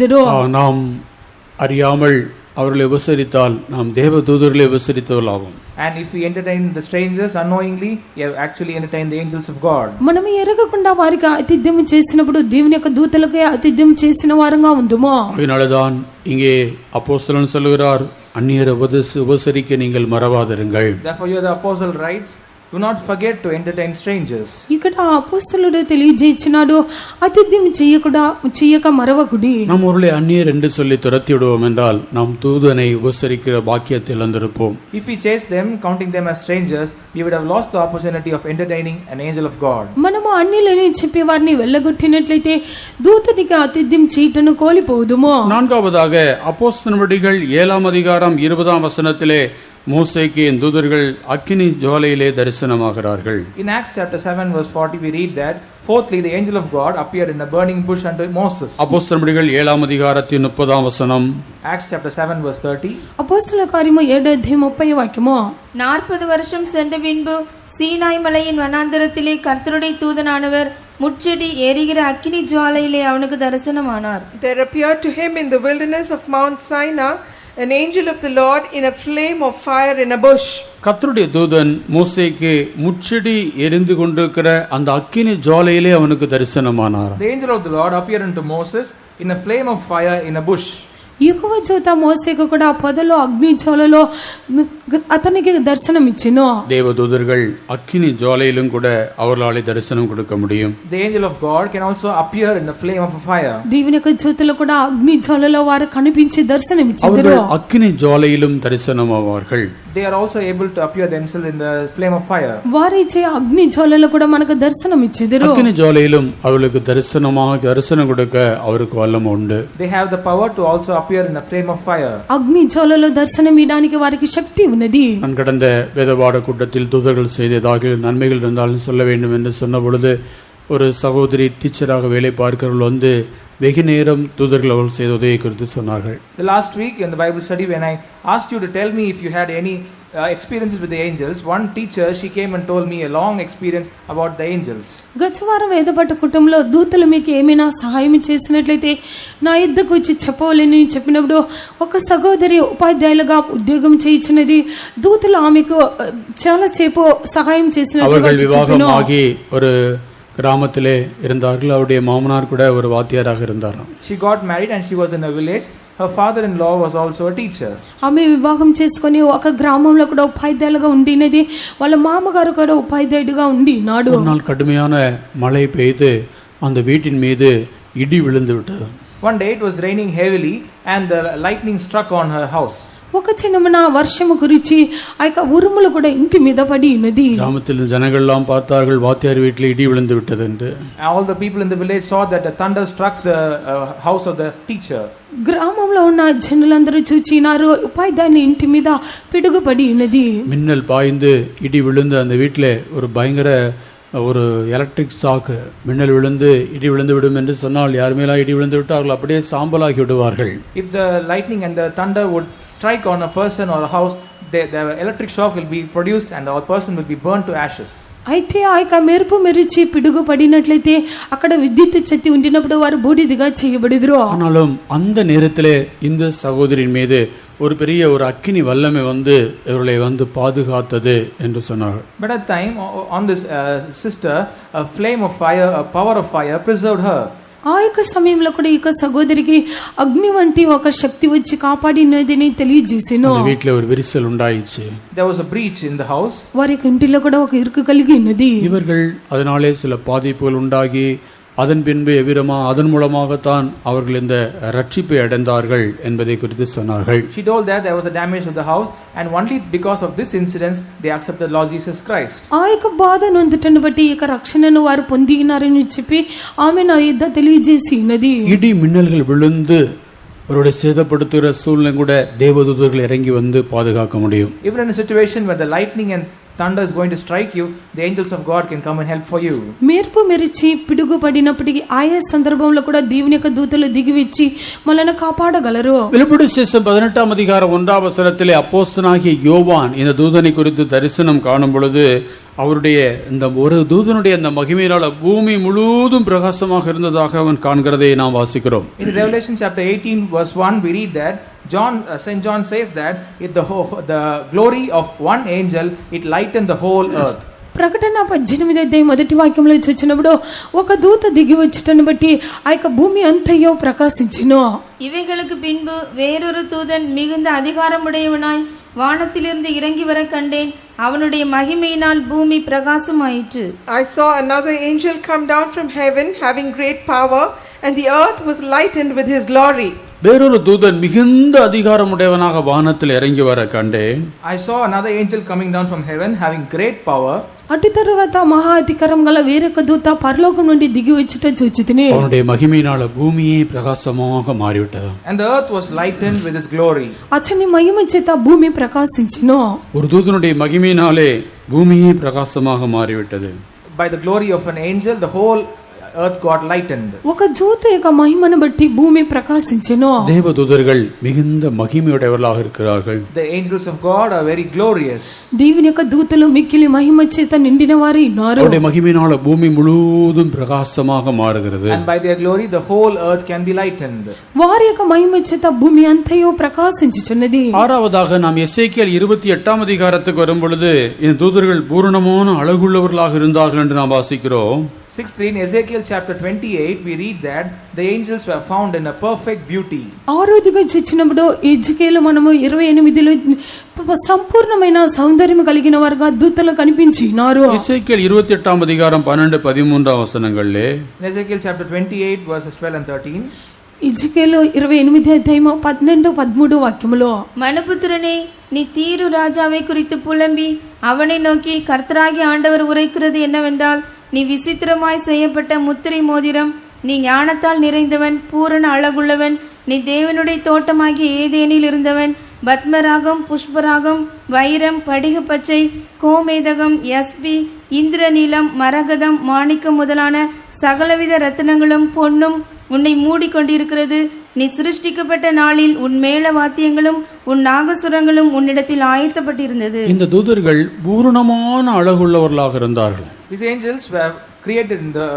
நாம் அறியாமல் அவர்களை உபசரித்தால் நாம் தேவ தூதர்களை உபசரித்தவர்களாகும். And if we entertain the strangers unknowingly, we have actually entertained the angels of God. మనం ఎరగకుండా వారికి ఆతిథ్యం చేసినప్పుడు దేవుని యొక్క దూతలకే ఆతిథ్యం చేసిన వారంగా ఉందుమో. அதனால்தான் இங்கே அப்போஸ்தலன் சொல்கிறார், அந்நியரை உபசரிக்க நீங்கள் மறவாதிருங்கள். Therefore here the apostle writes, do not forget to entertain strangers. ఇక్కడ అపోస్తలుడు తెలియజేస్తున్నాడు, ఆతిథ్యం చేయక మరవకుడి. நாம் ஒருவேளை அந்நியர் என்று சொல்லி துரத்தி விடுவோம் என்றால் நாம் தூதனை உபசரிக்கிற பாக்கியத்தை இழந்திருப்போம். If we chase them, counting them as strangers, we would have lost the opportunity of entertaining an angel of God. మనము అన్యులని చెప్పి వారిని వెళ్ళగొట్టినట్లయితే దూతనికి ఆతిథ్యం చేయటను కోల్పోదుము. நான்காவதாக அப்போஸ்தலர் நடபடிகள் 7ஆம் அதிகாரம் 20ஆம் வசனத்திலே மோசேக்கு தூதர்கள் அக்கினி ஜுவாலையிலே தரிசனமாகிறார்கள். In Acts chapter 7 verse 40 we read that fourthly the angel of God appeared in a burning bush unto Moses. அப்போஸ்தலர் நடபடிகள் 7ஆம் அதிகாரத்தின் 30ஆம் வசனம். Acts chapter 7 verse 30. అపోస్తలుల కార్యము 7:30 వాక్యము. 40 வருஷம் சென்ற பின்பு சீனாய் மலையின் வனாந்தரத்திலே கர்த்தருடைய தூதனானவர் முட்செடி எரிகிற அக்கினி ஜுவாலையிலே அவனுக்கு தரிசனமானார். There appeared to him in the wilderness of Mount Sinai an angel of the Lord in a flame of fire in a bush. கர்த்தருடைய தூதன் மோசேக்கு முட்செடி எரிந்து கொண்டிருக்கிற அந்த அக்கினி ஜுவாலையிலே அவனுக்கு தரிசனமானார். The angel of the Lord appeared unto Moses in a flame of fire in a bush. యెహోవా దూత మోసేకు కూడా పొదలో అగ్ని జ్వాలలో అతనికి దర్శనం ఇచ్చెను. தேவதூதர்கள் அக்கினி ஜுவாலையிலும் கூட அவர்களாலே தரிசனம் கொடுக்க முடியும். The angel of God can also appear in the flame of a fire. దేవుని యొక్క దూతలు కూడా అగ్ని జ్వాలలో వారు కనిపించి దర్శనం ఇచ్చెదరు. அவர்கள் அக்கினி ஜுவாலையிலும் தரிசனமாவார்கள். They are also able to appear themselves in the flame of fire. వారిచే అగ్ని జ్వాలలో కూడా మనకు దర్శనం ఇచ్చెదరు. அக்கினி ஜுவாலையிலும் அவர்களுக்கு தரிசனம் கொடுக்க அவருக்கு வல்லமை உண்டு. They have the power to also appear in a flame of fire. అగ్ని జ్వాలలో దర్శనం ఇవ్వడానికి వారికి శక్తి ఉన్నది. நான் கடந்த வேதபாட கூட்டத்தில் தூதர்கள் செய்ததாக நன்மைகள் இருந்தாலும் சொல்ல வேண்டும் என்று சொன்ன பொழுது ஒரு சகோதரி டீச்சராக வேலை பார்க்கிறவர்கள் வந்து வெகு நேரம் தூதர்கள் அவர்கள் செய்த உதவியை குறித்து சொன்னார்கள். The last week in the Bible study when I asked you to tell me if you had any experiences with the angels, one teacher she came and told me a long experience about the angels. గతవారం వేదపట్ట కుటుంబంలో దూతలు మీకు ఏమైనా సహాయం చేసినట్లయితే నా ఇద్దరికి వచ్చి చెప్పవాలని చెప్పినప్పుడు ఒక సహోదరి ఉపాధ్యాయులుగా ఉద్యోగం చేయించినది దూతలు ఆమెకు చాలా సేపు సహాయం చేసినట్లుగా వివాహమాగి ஒரு கிராமத்திலே இருந்தார்கள். அவருடைய மாமனார் கூட ஒரு வாத்தியாராக இருந்தாராம். She got married and she was in a village. Her father-in-law was also a teacher. ఆమె వివాహం చేసుకొని ఒక గ్రామంలో కూడా ఉపాధ్యాయులుగా ఉండినది. వాళ్ళ మామగారు కూడా ఉపాధ్యాయుడిగా ఉండినాడు. ஒரு நாள் கடுமையான மழை பெய்து அந்த வீட்டின் மீது இடி விழுந்து விட்டது. One day it was raining heavily and the lightning struck on her house. ఒక చిన్నమన వర్షము గురించి ఆ యొక్క ఉరుములు కూడా ఇంటి మీద పడి ఉన్నది. கிராமத்தில் ஜனங்கள் எல்லாம் பார்த்தார்கள், வாத்தியார் வீட்டில் இடி விழுந்து விட்டது என்று. All the people in the village saw that the thunder struck the house of the teacher. గ్రామంలో ఉన్న జనులందరూ చూచినారు ఉపాధ్యాయుని ఇంటి మీద పిడుగు పడి ఉన్నది. மின்னல் பாய்ந்து இடி விழுந்து அந்த வீட்டில் ஒரு பயங்கர ஒரு எலக்ட்ரிக் ஷாக் மின்னல் விழுந்து இடி விழுந்து விடும் என்று சொன்னால் யாருமேலாம் இடி விழுந்து விட்டு அவர்கள் அப்படியே சாம்பலாகி விடுவார்கள். If the lightning and the thunder would strike on a person or a house, the electric shock will be produced and the person will be burnt to ashes. అయితే ఆ యొక్క మెరుపు మెరిచి పిడుగు పడినట్లయితే అక్కడ విద్యుత్ శక్తి ఉండినప్పుడు వారు బూడిదిగా చేయబడిదురు. ஆனாலும் அந்த நேரத்திலே இந்த சகோதரின் மீது ஒரு பெரிய ஒரு அக்கினி வல்லமை வந்து இவர்களை வந்து பாதுகாத்தது என்று சொன்னார்கள். But at time on this sister, a flame of fire, a power of fire preserved her. ఆ యొక్క సమయంలో కూడా ఈ యొక్క సహోదరికి అగ్ని వంటి ఒక శక్తి వచ్చి కాపాడినదని తెలియజేసాను. அந்த வீட்டில் ஒரு விரிசல் உண்டாயிடுச்சு. There was a breach in the house. వారి యొక్క ఇంటిలో కూడా ఒక ఇరుకు కలిగి ఉన్నది. இவர்கள் அதனாலே சில பாதிப்புகள் உண்டாகி அதன் பின்பு எவ்விதமா அதன் மூலமாகத்தான் அவர்கள் இந்த ரட்சிப்பை அடைந்தார்கள் என்பதை குறித்து சொன்னார்கள். She told that there was a damage to the house and only because of this incident they accepted Lord Jesus Christ. ఆ యొక్క బాధ నొందుటను బట్టి ఈ యొక్క రక్షణను వారు పొందినారని చెప్పి ఆమె నా యుద్ధ తెలియజేసి ఉన్నది. இடி மின்னல்கள் விழுந்து அவருடைய சேதப்படுத்துகிற சூழ்நிலை கூட தேவதூதர்கள் இறங்கி வந்து பாதுகாக்க முடியும். Even in a situation where the lightning and thunder is going to strike you, the angels of God can come and help for you. మెరుపు మెరిచి పిడుగు పడినప్పటికీ ఆయా సందర్భంలో కూడా దేవుని యొక్క దూతలు దిగి వచ్చి మనల్ని కాపాడగలరు. வெளிப்படுத்தின விசேஷம் 18 அதிகாரம் 1ஆம் வசனத்திலே அப்போஸ்தலனாகிய யோவான் இந்த தூதனை குறித்து தரிசனம் காணும் பொழுது அவருடைய இந்த ஒரு தூதனுடைய அந்த மகிமையினால பூமி முழுவதும் பிரகாசமாக இருந்ததாக அவன் காண்கிறதை நாம் வாசிக்கிறோம். In Revelation chapter 18 verse 1 we read that Saint John says that the glory of one angel it lightened the whole earth. ప్రకటన 18వ అధ్యాయం మొదటి వాక్యంలో చూచినప్పుడు ఒక దూత దిగి వచ్చటను బట్టి ఆ యొక్క భూమి అంతయో ప్రకాశించెను. இவைகளுக்கு பின்பு வேறொரு தூதன் மிகுந்த அதிகாரமுடையவனாய் வானத்திலிருந்து இறங்கி வர கண்டேன். அவனுடைய மகிமையினால் பூமி பிரகாசமாயிற்று. I saw another angel come down from heaven having great power, and the earth was lightened with his glory. வேறொரு தூதன் மிகுந்த அதிகாரமுடையவனாக வானத்தில் இறங்கி வர கண்டேன். I saw another angel coming down from heaven having great power. అటు తరువాత మహా అధికారం గల వేరొక దూత పరలోకం నుండి దిగి వచ్చుట చూచితిని. அவனுடைய மகிமையினால பூமியே பிரகாசமாக மாறிவிட்டது. And the earth was lightened with his glory. అతని మహిమ చేత భూమి ప్రకాశించెను. ஒரு தூதனுடைய மகிமையினாலே பூமியே பிரகாசமாக மாறிவிட்டது. By the glory of an angel the whole earth got lightened. ఒక దూత యొక్క మహిమను బట్టి భూమి ప్రకాశించెను. தேவதூதர்கள் மிகுந்த மகிமையுடையவர்களாக இருக்கிறார்கள். The angels of God are very glorious. దేవుని యొక్క దూతలు మిక్కిలి మహిమ చేత నిండిన వారు ఉన్నారు. அவருடைய மகிமையினால பூமி முழுவதும் பிரகாசமாக மாறுகிறது. And by their glory the whole earth can be lightened. వారి యొక్క మహిమ చేత భూమి అంతయో ప్రకాశించుచున్నది. ஆறாவதாக நாம் எசேக்கியேல் 28ஆம் அதிகாரத்துக்கு வரும் பொழுது இந்த தூதர்கள் பூரணமான அழகுள்ளவர்களாக இருந்தார்கள் என்று நாம் வாசிக்கிறோம். 6:3 in Ezekiel chapter 28 we read that the angels were found in a perfect beauty. ఆరోదిగా చూచినప్పుడు ఎజ్కేలు మనము 28లో సంపూర్ణమైన సౌందర్యం కలిగిన వారుగా దూతలు కనిపించినారు. எசேக்கியேல் 28ஆம் அதிகாரம் 12 13ஆம் வசனங்களிலே In Ezekiel chapter 28 verses 12 and 13 ఎజ్కేలు 28 అధ్యాయము 12 13 వాక్యములో மனுபுத்திரனே, நீ தீரு ராஜாவை குறித்து புலம்பி அவனை நோக்கி கர்த்தராகிய ஆண்டவர் உரைக்கிறது என்னவென்றால், நீ விசித்திரமாய் செய்யப்பட்ட முத்திரை மோதிரம், நீ ஞானத்தால் நிறைந்தவன், பூரண அழகுள்ளவன், நீ தேவனுடைய தோட்டமாகிய ஏதேனில் இருந்தவன், பத்மராகம், புஷ்பராகம், வைரம், படிக பச்சை, கோமேதகம், யஸ்பி, இந்திரநீலம், மரகதம், மாணிக்கம் முதலான சகலவித ரத்தினங்களும் பொன்னும் உன்னை மூடிக்கொண்டிருக்கிறது. நீ சிருஷ்டிக்கப்பட்ட நாளில் உன் மேள வாத்தியங்களும் உன் நாகசுரங்களும் உன்னிடத்தில் ஆயத்தப்பட்டிருந்தது. இந்த தூதர்கள் பூரணமான அழகுள்ளவர்களாக இருந்தார்கள். These angels were created in the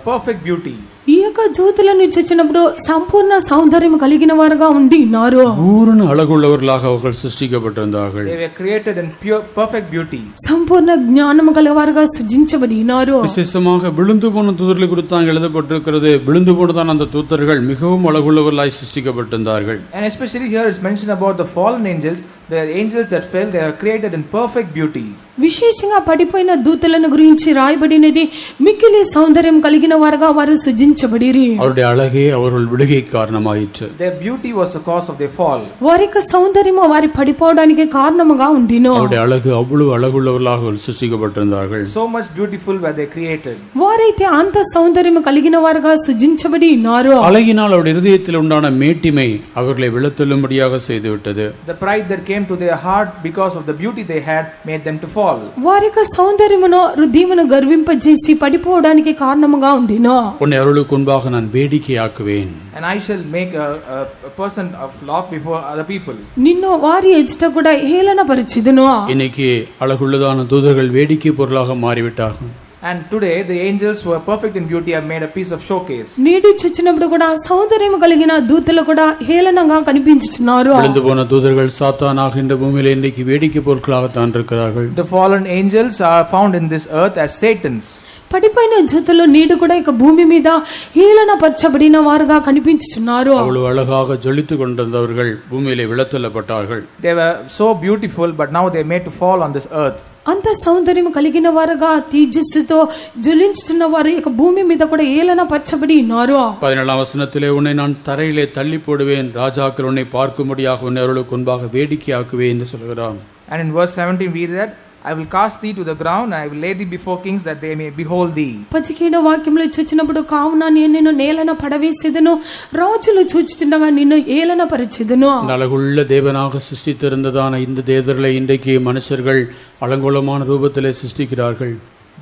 perfect beauty. ఈ యొక్క దూతలను చూచినప్పుడు సంపూర్ణ సౌందర్యం కలిగిన వారుగా ఉండి ఉన్నారు. பூரண அழகுள்ளவர்களாக அவர்கள் சிருஷ்டிக்கப்பட்டிருந்தார்கள். They were created in pure perfect beauty. సంపూర్ణ జ్ఞానము గలవారుగా సృజించబడి ఉన్నారు. விசேஷமாக விழுந்து போன தூதர்களை குறித்து அங்கே எழுதப்பட்டிருக்கிறது. விழுந்து போனதான அந்த தூதர்கள் மிகவும் அழகுள்ளவர்களாய் சிருஷ்டிக்கப்பட்டிருந்தார்கள். And especially here it's mentioned about the fallen angels, the angels that fell, they are created in perfect beauty. విశేషంగా పడిపోయిన దూతలను గురించి రాయబడినది మిక్కిలి సౌందర్యం కలిగిన వారుగా వారు సృజించబడిరి. அவருடைய அழகே அவர்கள் விடுகை காரணமாயிற்று. Their beauty was the cause of their fall. వారి యొక్క సౌందర్యము వారి పడిపోవడానికి కారణముగా ఉండిను. அவருடைய அழகு அவ்வளவு அழகுள்ளவர்களாக சிருஷ்டிக்கப்பட்டிருந்தார்கள். So much beautiful were they created. వారైతే అంత సౌందర్యము కలిగిన వారుగా సృజించబడి ఉన్నారు. அழகினால் அவருடைய இருதயத்தில் உண்டான மேட்டிமை அவர்களை விழத்தள்ளும்படியாக செய்துவிட்டது. The pride that came to their heart because of the beauty they had made them to fall. వారి యొక్క సౌందర్యమును హృదయమును గర్వింపజేసి పడిపోవడానికి కారణముగా ఉండిను. உன்னை அவர்களுக்கு முன்பாக நான் வேடிக்கையாக்குவேன். And I shall make a person of laugh before other people. నిన్ను వారి ఎదుట కూడా హేళన పరిచెదను. இன்னைக்கு அழகுள்ளதான தூதர்கள் வேடிக்கை பொருளாக மாறிவிட்டார்கள். And today the angels who are perfect in beauty have made a piece of showcase. నేడు చూచినప్పుడు కూడా సౌందర్యం కలిగిన దూతలు కూడా హేళనంగా కనిపించుచున్నారు. விழுந்து போன தூதர்கள் சாத்தானாக இந்த பூமியில இன்றைக்கு வேடிக்கை பொருட்களாகத்தான் இருக்கிறார்கள். The fallen angels are found in this earth as Satans. పడిపోయిన జతులు నీడు కూడా ఇక భూమి మీద హేళన పరచబడిన వారుగా కనిపించుచున్నారు. அவ்வளவு அழகாக ஜொலித்து கொண்டிருந்தவர்கள் பூமியிலே விழத்தள்ளப்பட்டார்கள். They were so beautiful, but now they are made to fall on this earth. అంత సౌందర్యం కలిగిన వారుగా తేజస్సుతో జ్వలించుతున్న వారు ఇక భూమి మీద కూడా హేళన పరచబడి ఉన్నారు. 17ஆம் வசனத்திலே உன்னை நான் தரையிலே தள்ளி போடுவேன், ராஜாக்கள் உன்னை பார்க்கும்படியாக உன்னை அவர்களுக்கு முன்பாக வேடிக்கையாக்குவேன் என்று சொல்கிறான். And in verse 17 we read, I will cast thee to the ground, and I will lay thee before kings that they may behold thee. 17వ వాక్యంలో చూచినప్పుడు కావున నేను నిన్ను నేలన పడవేసేదను, రాజులు చూచుచుండగా నిన్ను ఏలన పరిచెదను. அழகுள்ள தேவனாக சிருஷ்டித்திருந்ததான இந்த தேவர்களை இன்றைக்கு மனுஷர்கள் அலங்கோலமான ரூபத்திலே சிருஷ்டிக்கிறார்கள்.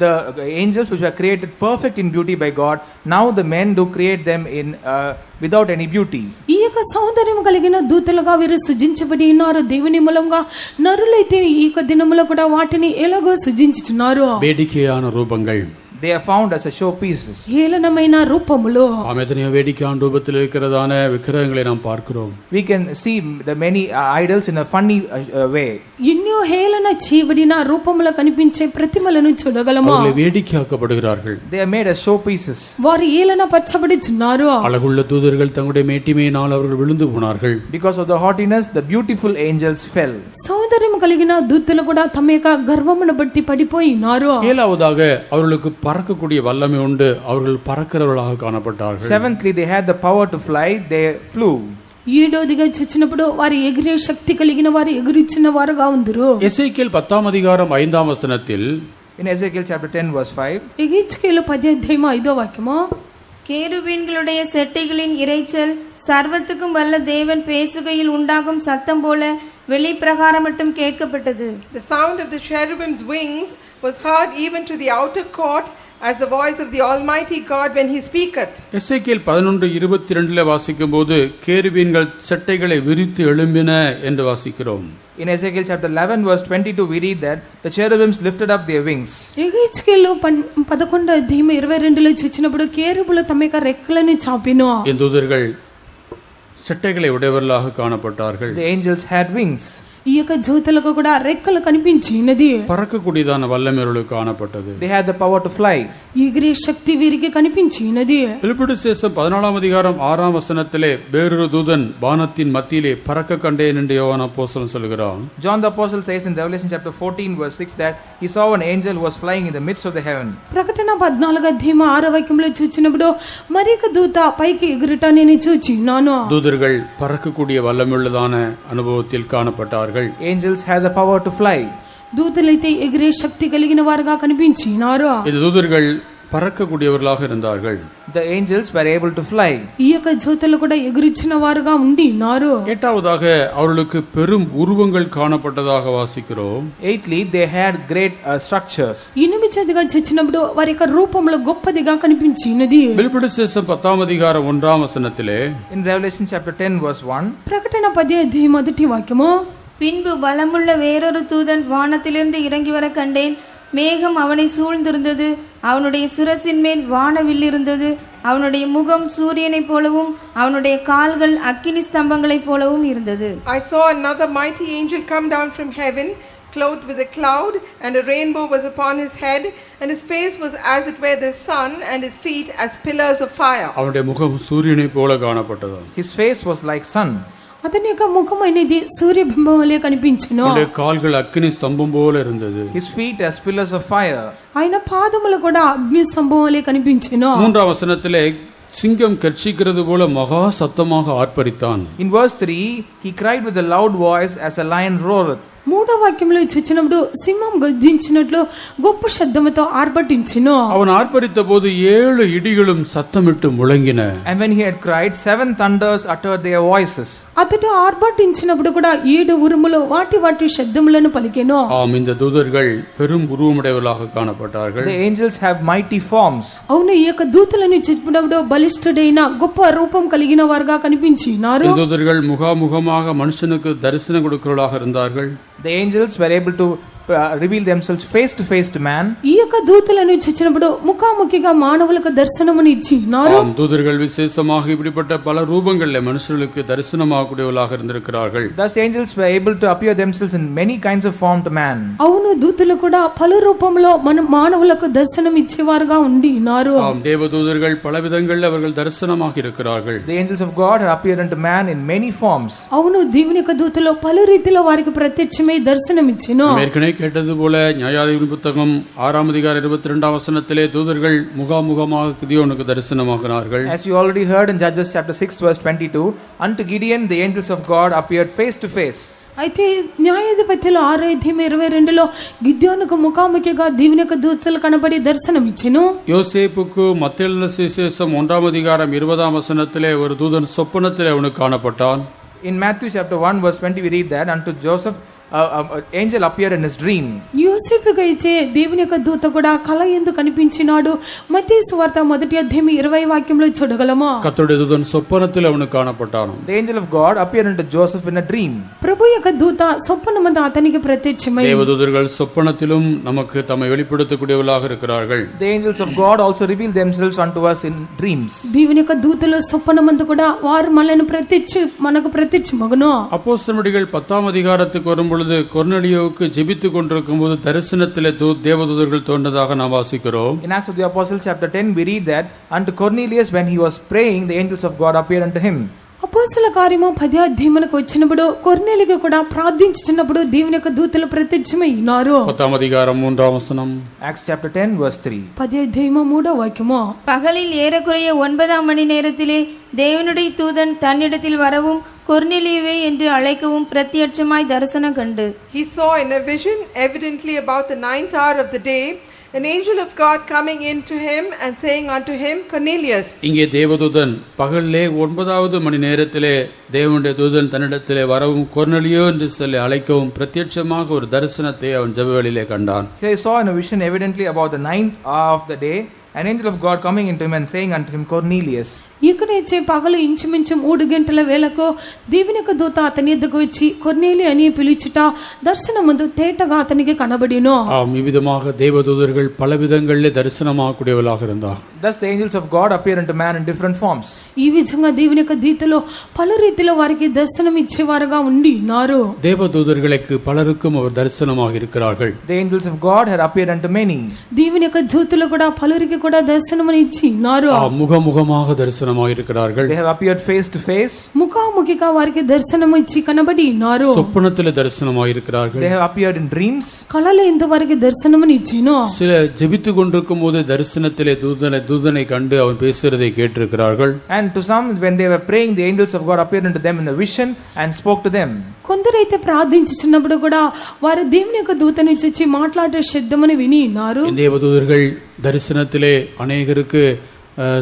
The angels which were created perfect in beauty by God, now the men do create them in without any beauty. ఈ యొక్క సౌందర్యం కలిగిన దూతలుగా వీరు సృజించబడి ఉన్నారు. దేవుని మూలంగా నరులైతే ఈ యొక్క దినములో కూడా వాటిని ఎలాగో సృజించుచున్నారు. வேடிக்கையான ரூபங்கள், They are found as a showpieces. హేళనమైన రూపములో எத்தனையோ வேடிக்கையான ரூபத்தில் இருக்கிறதான விக்கிரகங்களை நாம் பார்க்கிறோம். We can see the many idols in a funny way. ఎన్నో హేళన చేయబడిన రూపములో కనిపించే ప్రతిమలను చూడగలము. அவர்கள் வேடிக்கையாக்கப்படுகிறார்கள். They are made as showpieces. వారు హేళన పరచబడుచున్నారు. அழகுள்ள தூதர்கள் தங்களுடைய மேட்டிமையினால் அவர்கள் விழுந்து போனார்கள். Because of the haughtiness, the beautiful angels fell. సౌందర్యం కలిగిన దూతలు కూడా తమ యొక్క గర్వమును బట్టి పడిపోయినారు. ஏழாவதாக அவர்களுக்கு பறக்கக்கூடிய வல்லமை உண்டு, அவர்கள் பறக்கிறவர்களாக காணப்பட்டார்கள். Seventhly, they had the power to fly, they flew. ఏడోదిగా చూచినప్పుడు వారు ఎగిరే శక్తి కలిగిన వారు ఎగురిచిన వారుగా ఉందరు. எசேக்கியேல் 10ஆம் அதிகாரம் 5ஆம் வசனத்தில் In Ezekiel chapter 10 verse 5, ఎహెచ్కేలు 10వ వాక్యము, கேருபீன்களுடைய செட்டைகளின் இரைச்சல் சர்வத்துக்கும் வல்ல தேவன் பேசுகையில் உண்டாகும் சத்தம் போல வெளிப்பிரகாரம் மட்டும் கேட்கப்பட்டது. The sound of the cherubim's wings was heard even to the outer court as the voice of the Almighty God when he speaketh. எசேக்கியேல் 11:22 வாசிக்கும் போது கேருபீன்கள் செட்டைகளை விரித்து எழும்பின என்று வாசிக்கிறோம். in Ezekiel chapter 11 verse 22 we read that the cherubims lifted up their wings. ఎహెచ్కేలు 11:22 చూచినప్పుడు కేరుబులు తమ యొక్క రెక్కలను చాపిను. இந்த தூதர்கள் செட்டைகளை உடையவர்களாக காணப்பட்டார்கள். The angels had wings. ఈ యొక్క జ్యోతులకు కూడా రెక్కలు కనిపించినది. பறக்கக்கூடியதான வல்லமை அவர்களுக்கு காணப்பட்டது. They had the power to fly. ఎగిరే శక్తి వీరికి కనిపించినది. வெளிப்படுத்தின விசேஷம் 14ஆம் அதிகாரம் 6ஆம் வசனத்திலே வேறொரு தூதன் வானத்தின் மத்தியிலே பறக்க கண்டேன் என்று யோவான் அப்போஸ்தலன் சொல்கிறான். John the apostle says in Revelation chapter 14 verse 6 that he saw an angel who was flying in the midst of the heaven. ప్రకటన 14వ వాక్యంలో చూచినప్పుడు మరొక దూత పైకి ఎగురుట నేను చూచినాను. தூதர்கள் பறக்கக்கூடிய வல்லமையுள்ளதான அனுபவத்தில் காணப்பட்டார்கள். Angels had the power to fly. దూతలైతే ఎగిరే శక్తి కలిగిన వారుగా కనిపించినారు. இந்த தூதர்கள் பறக்கக்கூடியவர்களாக இருந்தார்கள். The angels were able to fly. ఈ యొక్క జ్యోతులు కూడా ఎగురిచిన వారుగా ఉండినారు. எட்டாவதாக அவர்களுக்கு பெரும் உருவங்கள் காணப்பட்டதாக வாசிக்கிறோம். Eighthly, they had great structures. 8గా చూచినప్పుడు వారి యొక్క రూపంలో గొప్పదిగా కనిపించినది. வெளிப்படுத்தின விசேஷம் 10ஆம் அதிகாரம் 1ஆம் வசனத்திலே In Revelation chapter 10 verse 1, ప్రకటన 10వ వాక్యము, பின்பு பலமுள்ள வேறொரு தூதன் வானத்திலிருந்து இறங்கி வர கண்டேன். மேகம் அவனை சூழ்ந்திருந்தது, அவனுடைய சிரசின் மேல் வானவில் இருந்தது, அவனுடைய முகம் சூரியனைப் போலவும் அவனுடைய கால்கள் அக்கினி ஸ்தம்பங்களைப் போலவும் இருந்தது. I saw another mighty angel come down from heaven, clothed with a cloud, and a rainbow was upon his head, and his face was as it were the sun, and his feet as pillars of fire. அவனுடைய முகம் சூரியனை போல காணப்பட்டது. his face was like sun. అతని యొక్క ముఖం అనేది సూర్యబింబం వలె కనిపించును. அவனுடைய கால்கள் அக்கினி ஸ்தம்பம் போல இருந்தது. His feet as pillars of fire. ఆయన పాదములు కూడా అగ్ని స్తంభం వలె కనిపించును. 3ஆம் வசனத்திலே சிங்கம் கர்ச்சிக்கிறது போல மகா சத்தமாக ஆர்ப்பரித்தான். In verse 3, he cried with a loud voice as a lion roareth. 3వ వాక్యంలో చూచినప్పుడు సింహం గర్జించినట్లు గొప్ప శబ్దముతో ఆర్భటించెను. அவன் ஆர்ப்பரித்த போது 7 இடிகளும் சத்தமிட்டு முழங்கின. And when he had cried, 7 thunders uttered their voices. అతడు ఆర్భటించినప్పుడు కూడా 7 ఉరుములు వాటి శబ్దములను పలికెను. ஆம், இந்த தூதர்கள் பெரும் உருவமுடையவர்களாக காணப்பட்டார்கள். The angels have mighty forms. అవును, ఈ యొక్క దూతలను చూసినప్పుడు బలిష్ఠుడైన గొప్ప రూపం కలిగిన వారుగా కనిపించినారు. இந்த தூதர்கள் முகாமுகமாக மனுஷனுக்கு தரிசனம் கொடுக்கிறவர்களாக இருந்தார்கள். The angels were able to reveal themselves face to face to man. ఈ యొక్క దూతలను చూచినప్పుడు ముఖాముఖిగా మానవులకు దర్శనమును ఇచ్చినారు. ஆம், தூதர்கள் விசேஷமாக இப்படிப்பட்ட பல ரூபங்களில் மனுஷர்களுக்கு தரிசனமாகக்கூடியவர்களாக இருந்திருக்கிறார்கள். Thus angels were able to appear themselves in many kinds of form to man. అవును, దూతలు కూడా పలు రూపంలో మానవులకు దర్శనం ఇచ్చేవారుగా ఉండినారు. ஆம், தேவதூதர்கள் பல விதங்களில் அவர்கள் தரிசனமாக இருக்கிறார்கள். The angels of God have appeared unto man in many forms. అవును, దేవుని యొక్క దూతలు పలు రీతిలో వారికి ప్రత్యక్షమై దర్శనం ఇచ్చిను. ஏற்கனவே கேட்டது போல நியாயாதிபதி புத்தகம் 6ஆம் அதிகாரம் 22ஆம் வசனத்திலே தூதர்கள் முகாமுகமாக கிதியோனுக்கு தரிசனமாகினார்கள். As you already heard in Judges chapter 6 verse 22, unto Gideon the angels of God appeared face to face. అయితే న్యాయాధిపతులు 6:22లో గిద్యోనుకు ముఖాముఖిగా దేవుని యొక్క దూతలు కనబడి దర్శనం ఇచ్చెను. யோசேப்புக்கு மத்தேயு சுவிசேஷம் 1ஆம் அதிகாரம் 20ஆம் வசனத்திலே ஒரு தூதன் சொப்பனத்திலே அவனுக்கு காணப்பட்டான். In Matthew chapter 1 verse 20 we read that unto Joseph angel appeared in his dream. యోసేపుకు అయితే దేవుని యొక్క దూత కూడా కల యందు కనిపించినాడు. మత్తయి సువార్త 1:20 వాక్యంలో చూడగలమా? கர்த்தருடைய தூதன் சொப்பனத்தில் அவனுக்கு காணப்பட்டான். The angel of God appeared unto Joseph in a dream. ప్రభు యొక్క దూత స్వప్నమందు అతనికి ప్రత్యక్షమై. தேவதூதர்கள் சொப்பனத்திலும் நமக்கு தம்மை வெளிப்படுத்தக்கூடியவர்களாக இருக்கிறார்கள். The angels of God also reveal themselves unto us in dreams. దేవుని యొక్క దూతలు స్వప్నమందు కూడా వారు మనకు ప్రత్యక్షమగును. அப்போஸ்தலர்கள் 10ஆம் அதிகாரத்துக்கு வரும்போது கொர்நேலியுவுக்கு ஜெபித்துக் கொண்டிருக்கும் போது தரிசனத்திலே தேவதூதர்கள் தோன்றதாக நாம் வாசிக்கிறோம். In Acts of the Apostles chapter 10 we read that unto Cornelius when he was praying the angels of God appeared unto him. అపోస్తల కార్యము 10వ అధ్యాయమునకు వచ్చినప్పుడు కొర్నేలియు కూడా ప్రార్థించుచున్నప్పుడు దేవుని యొక్క దూతలు ప్రత్యక్షమైనారు. 10ஆம் அதிகாரம் 3ஆம் வசனம். Acts chapter 10 verse 3. 10వ అధ్యాయము 3వ వాక్యము. பகலில் ஏறக்குறைய 9ஆம் மணி நேரத்திலே தேவனுடைய தூதன் தன்னிடத்தில் வரவும் கொர்நேலியுவே என்று அழைக்கவும் பிரத்யட்சமாய் தரிசனம் கண்டு. He saw in a vision, evidently about the 9th hour of the day, an angel of God coming in to him and saying unto him, Cornelius. இங்கே தேவதூதன் பகலிலே 9வது மணி நேரத்திலே தேவனுடைய தூதன் தன்னிடத்திலே வரவும் கொர்நேலியு என்று சொல்லி அழைக்கவும் பிரத்யட்சமாக ஒரு தரிசனத்தை அவன் ஜெபவேளையிலே கண்டான். He saw in a vision evidently about the 9th hour of the day an angel of God coming into him and saying unto him, Cornelius. ఇక్కడైతే పగలు ఇంచుమించు 3 గంటల వేళకు దేవుని యొక్క దూత అతని ఎదుగు వచ్చి కొర్నేలి అని పిలుచుట దర్శనమందు తేటగా అతనికి కనబడిను. இவ்விதமாக தேவதூதர்கள் பல விதங்களிலே தரிசனமாகக்கூடியவர்களாக இருந்தார். Thus the angels of God appear unto man in different forms. ఈ విధంగా దేవుని యొక్క దూతలు పలు రీతిలో వారికి దర్శనం ఇచ్చేవారుగా ఉండినారు. தேவதூதர்களுக்கு பலருக்கும் அவர் தரிசனமாக இருக்கிறார்கள். The angels of God had appeared unto many. దేవుని యొక్క దూతలు కూడా పలురికి కూడా దర్శనమును ఇచ్చినారు. முகமுகமாக தரிசனமாக இருக்கிறார்கள். They have appeared face to face. ముఖాముఖిగా వారికి దర్శనము ఇచ్చి కనబడినారు. சொப்பனத்திலே தரிசனமாக இருக்கிறார்கள். They have appeared in dreams. కలలో ఇందు వారికి దర్శనమును ఇచ్చిను. சில ஜெபித்துக் கொண்டிருக்கும் போது தரிசனத்திலே தூதனை கண்டு அவன் பேசுறதை கேட்டிருக்கிறார்கள். And to some when they were praying the angels of God appeared unto them in a vision and spoke to them. కొందరైతే ప్రార్థించుచున్నప్పుడు కూడా వారు దేవుని యొక్క దూతను చూచి మాట్లాడే శబ్దమును వినినారు. தேவதூதர்கள் தரிசனத்திலே அநேகருக்கு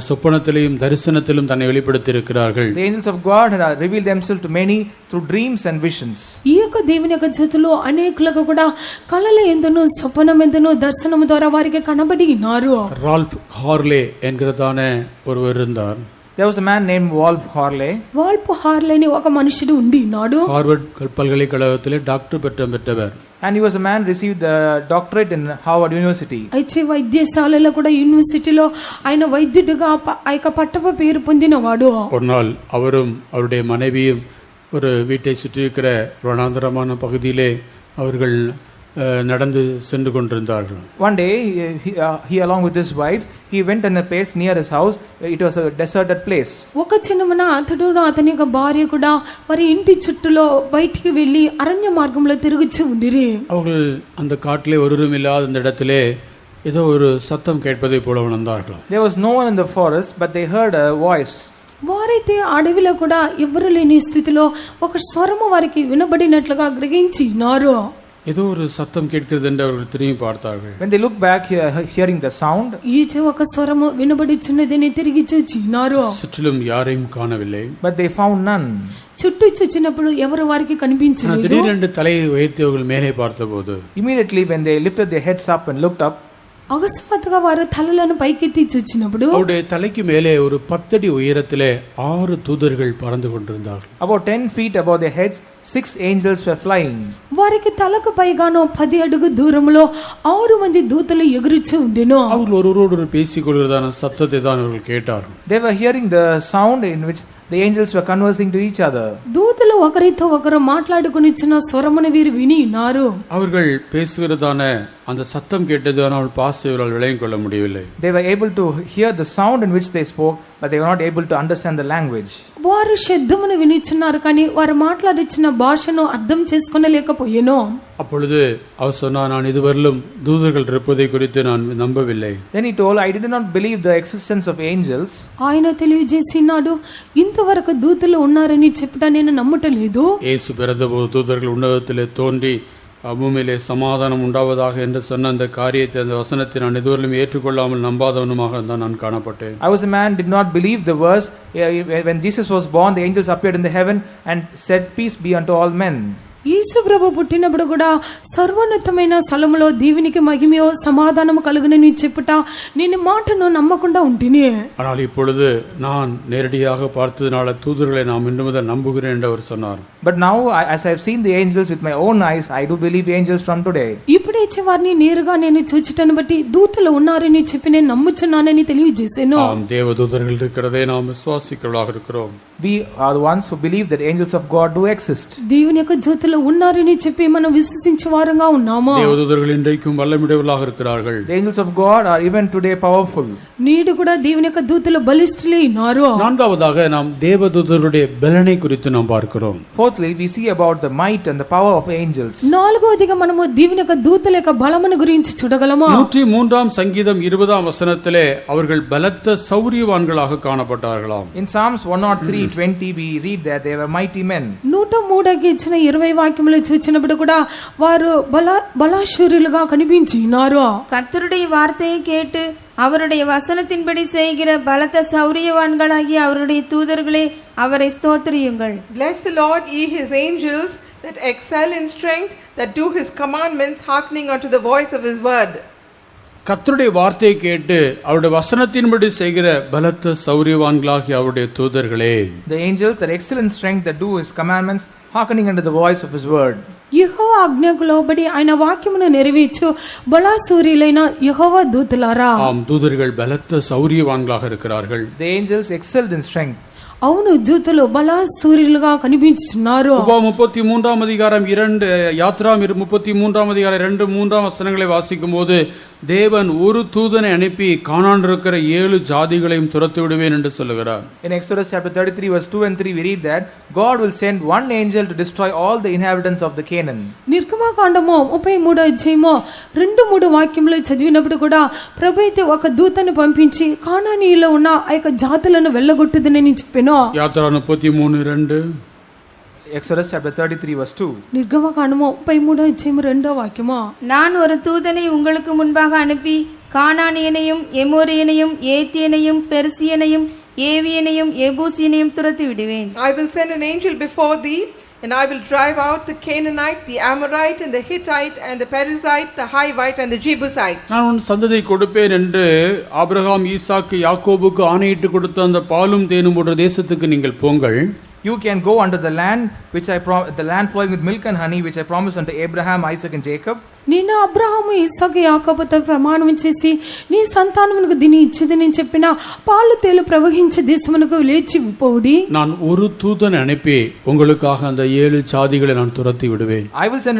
சொப்பனத்திலும் தரிசனத்திலும் தன்னை வெளிப்படுத்தி இருக்கிறார்கள். The angels of God have revealed themselves to many through dreams and visions. ఈ యొక్క దేవుని యొక్క దూతలు అనేకులకు కూడా కలల యందును స్వప్నమందును దర్శనము ద్వారా వారికి కనబడినారు. ரால்ஃப் ஹார்லே என்கிறதான ஒருவர் இருந்தார். There was a man named Wolf Harley. Wolf Harley అని ఒక మనుషుడు ఉండినాడు. ஹார்வர்ட் பல்கலைக்கழகத்திலே டாக்டர் பெற்றவர். And he was a man received the doctorate in Harvard University. అయితే వైద్యశాలలో కూడా యూనివర్సిటీలో ఆయన వైద్యుడిగా ఆ యొక్క పట్టపు పేరు పొందినవాడు. ஒரு நாள் அவரும் அவருடைய மனைவியும் ஒரு வீட்டை சுற்றியிருக்கிற வனாந்தரமான பகுதியிலே அவர்கள் நடந்து சென்று கொண்டிருந்தார்கள். One day he along with his wife he went in a place near his house. It was a deserted place. ఒక చిన్నమన అతడు అతని యొక్క భార్య కూడా వారి ఇంటి చుట్టూలో బయటికి వెళ్లి అరణ్య మార్గంలో తిరుగుచూ ఉండిరి. அவர்கள் அந்த காட்டிலே ஒருவரும் இல்லாத அந்த இடத்திலே ஏதோ ஒரு சத்தம் கேட்பதை போல உணர்ந்தார்கள். There was no one in the forest but they heard a voice. వారైతే అడవిలో కూడా ఎవరు లేని స్థితిలో ఒక స్వరము వారికి వినబడినట్లుగా గ్రహించినారు. ஏதோ ஒரு சத்தம் கேட்கிறது என்று அவர்கள் திரும்பி பார்த்தார்கள். When they looked back hearing the sound, ఈచే ఒక స్వరము వినబడిచున్నదని తిరిగి చూచినారు. சுற்றிலும் யாரையும் காணவில்லை. but they found none. చుట్టూ చూచినప్పుడు ఎవరు వారికి కనిపించలేదు. திடீரென்று தலையை உயர்த்தி அவர்கள் மேலே பார்த்தபோது Immediately when they lifted their heads up and looked up, అకస్మాత్తుగా వారు తలలను పైకెత్తి చూచినప్పుడు அவருடைய தலைக்கு மேலே ஒரு 10 அடி உயரத்திலே 6 தூதர்கள் பறந்து கொண்டிருந்தார்கள். About 10 feet above their heads, 6 angels were flying. వారికి తలకు పైగానో 10 అడుగు దూరంలో 6 మంది దూతలు ఎగురుచూ ఉండెను. அவர்கள் ஒருவரோடு பேசிக் கொள்கிறதான சத்தத்தை தான் அவர்கள் கேட்டார்கள். They were hearing the sound in which the angels were conversing to each other. దూతలు ఒకరితో ఒకరు మాట్లాడుకొనిచ్చిన స్వరమును వీరు విని ఉన్నారు. அவர்கள் பேசுகிறதான அந்த சத்தம் கேட்டது ஆனால் பாஸ்டரால் விளங்கிக் கொள்ள முடியவில்லை. They were able to hear the sound in which they spoke, but they were not able to understand the language. వారు శబ్దమును వినిచున్నారు కానీ వారు మాట్లాడిచిన భాషను అర్థం చేసుకొనలేకపోయెను. அப்பொழுது அவர் சொன்னார், நான் இதுவரையிலும் தூதர்கள் இருப்பதை குறித்து நான் நம்பவில்லை. Then he told, I did not believe the existence of angels. ఆయన తెలియజేసినాడు, ఇంతవరకు దూతలు ఉన్నారని చెప్తా నేను నమ్మటలేదు. இயேசு பிறந்தபோது தூதர்கள் உன்னதத்திலே தோன்றி பூமியிலே சமாதானம் உண்டாவதாக என்று சொன்ன அந்த காரியத்தை, அந்த வசனத்தை நான் இதுவரையிலும் ஏற்றுக்கொள்ளாமல் நம்பாதவனுமாக தான் நான் காணப்பட்டேன். I was a man did not believe the verse. When Jesus was born, the angels appeared in the heaven and said, peace be unto all men. యేసు ప్రభు పుట్టినప్పుడు కూడా సర్వోన్నతమైన స్థలములో దేవునికి మహిమయో సమాధానము కలుగునని చెప్పుట నేను మాటను నమ్మకుండా ఉంటిని. ஆனால் இப்பொழுது நான் நேரடியாக பார்த்ததனால தூதர்களை நாம் இன்று முதல் நம்புகிறேன் என்று அவர் சொன்னார். But now, as I have seen the angels with my own eyes, I do believe the angels from today. ఇప్పుడే వారిని నేరుగా నేను చూచటను బట్టి దూతలు ఉన్నారని చెప్పి నేను నమ్ముచున్నానని తెలియజేశాను. ஆம், தேவதூதர்கள் இருக்கிறதை நாம் விசுவாசிக்கிறவர்களாக இருக்கிறோம். We are the ones who believe that angels of God do exist. దేవుని యొక్క జ్యోతులు ఉన్నారని చెప్పి మనం విశ్వసించే వారంగా ఉన్నాము. தேவதூதர்கள் இன்றைக்கும் வல்லமையுடையவர்களாக இருக்கிறார்கள். The angels of God are even today powerful. నేడు కూడా దేవుని యొక్క దూతలు బలిష్ఠులై ఉన్నారు. நான்காவதாக நாம் தேவதூதர்களுடைய பலனை குறித்து நாம் பார்க்கிறோம். Fourthly, we see about the might and the power of angels. నాలుగవదిగా మనము దేవుని యొక్క దూతల యొక్క బలమును గురించి చూడగలము. 103 சங்கீதம் 20 வசனத்திலே அவர்கள் பலத்த சௌரியவான்களாக காணப்பட்டார்களாம். In Psalms 103:20 we read that they were mighty men. 103కి ఇచ్చిన 20 వాక్యములు చూచినప్పుడు కూడా వారు బలాశూరులుగా కనిపించినారు. கர்த்தருடைய வார்த்தையை கேட்டு அவருடைய வசனத்தின்படி செய்கிற பலத்த சௌரியவான்களாகிய அவருடைய தூதர்களே, அவரை ஸ்தோத்திரியுங்கள். Bless the Lord, ye his angels that excel in strength, that do his commandments, hearkening unto the voice of his word. கர்த்தருடைய வார்த்தையை கேட்டு அவருடைய வசனத்தின்படி செய்கிற பலத்த சௌரியவான்களாகிய அவருடைய தூதர்களே, The angels that excel in strength, that do his commandments, hearkening unto the voice of his word. యెహోవా ఆజ్ఞకు లోబడి ఆయన వాక్యమును నెరవేర్చు బలాశూరులైన యెహోవా దూతలారా. ஆம், தூதர்கள் பலத்த சௌரியவான்களாக இருக்கிறார்கள். The angels excelled in strength. అవును, దూతలు బలాశూరులుగా కనిపించున్నారు. உபாகமம் 33 அதிகாரம் 2 யாத்ராம் 33 அதிகாரம் 2-3 வசனங்களை வாசிக்கும் போது தேவன் ஒரு தூதனை அனுப்பி கானான் இருக்கிற 7 ஜாதிகளையும் துரத்தி விடுவேன் என்று சொல்லுகிறார். In Exodus chapter 33 verse 2 and 3 we read that God will send one angel to destroy all the inhabitants of the Canaan. నిర్గమకాండము 33వ అధ్యాయము 2-3 వాక్యములు చదివినప్పుడు కూడా ప్రభు అయితే ఒక దూతను పంపించి కానానీయులో ఉన్న ఆ యొక్క జాతులను వెళ్ళగొట్టుదనని చెప్పెను. Yatra 33:2 Exodus chapter 33 verse 2. నిర్గమకాండము 33వ అధ్యాయము 2వ వాక్యము, நான் ஒரு தூதனை உங்களுக்கு முன்பாக அனுப்பி கானானியனையும் எமோரியனையும் ஏத்தியனையும் பெர்சியனையும் ஏவியனையும் எபூசியனையும் துரத்தி விடுவேன். I will send an angel before thee, and I will drive out the Canaanite, the Amorite, and the Hittite, and the Perizzite, the Hivite, and the Jebusite. நான் உன் சந்ததியை கொடுப்பேன் என்று ஆபிரகாம், ஈசாக்கு, யாக்கோபுக்கு ஆணையிட்டு கொடுத்த அந்த பாலும் தேனும் போன்ற தேசத்துக்கு நீங்கள் போங்கள். You can go unto the land which the land flowing with milk and honey, which I promised unto Abraham, Isaac, and Jacob. నేను అబ్రహాము, ఇస్సాకు, యాకోబుతో ప్రమాణం చేసి నీ సంతానమునకు దీని ఇచ్చిదని చెప్పిన పాలు తేలు ప్రవహించే దేశమునకు లేచి పోడి. நான் ஒரு தூதனை அனுப்பி உங்களுக்காக அந்த 7 ஜாதிகளை நான் துரத்தி விடுவேன். I will send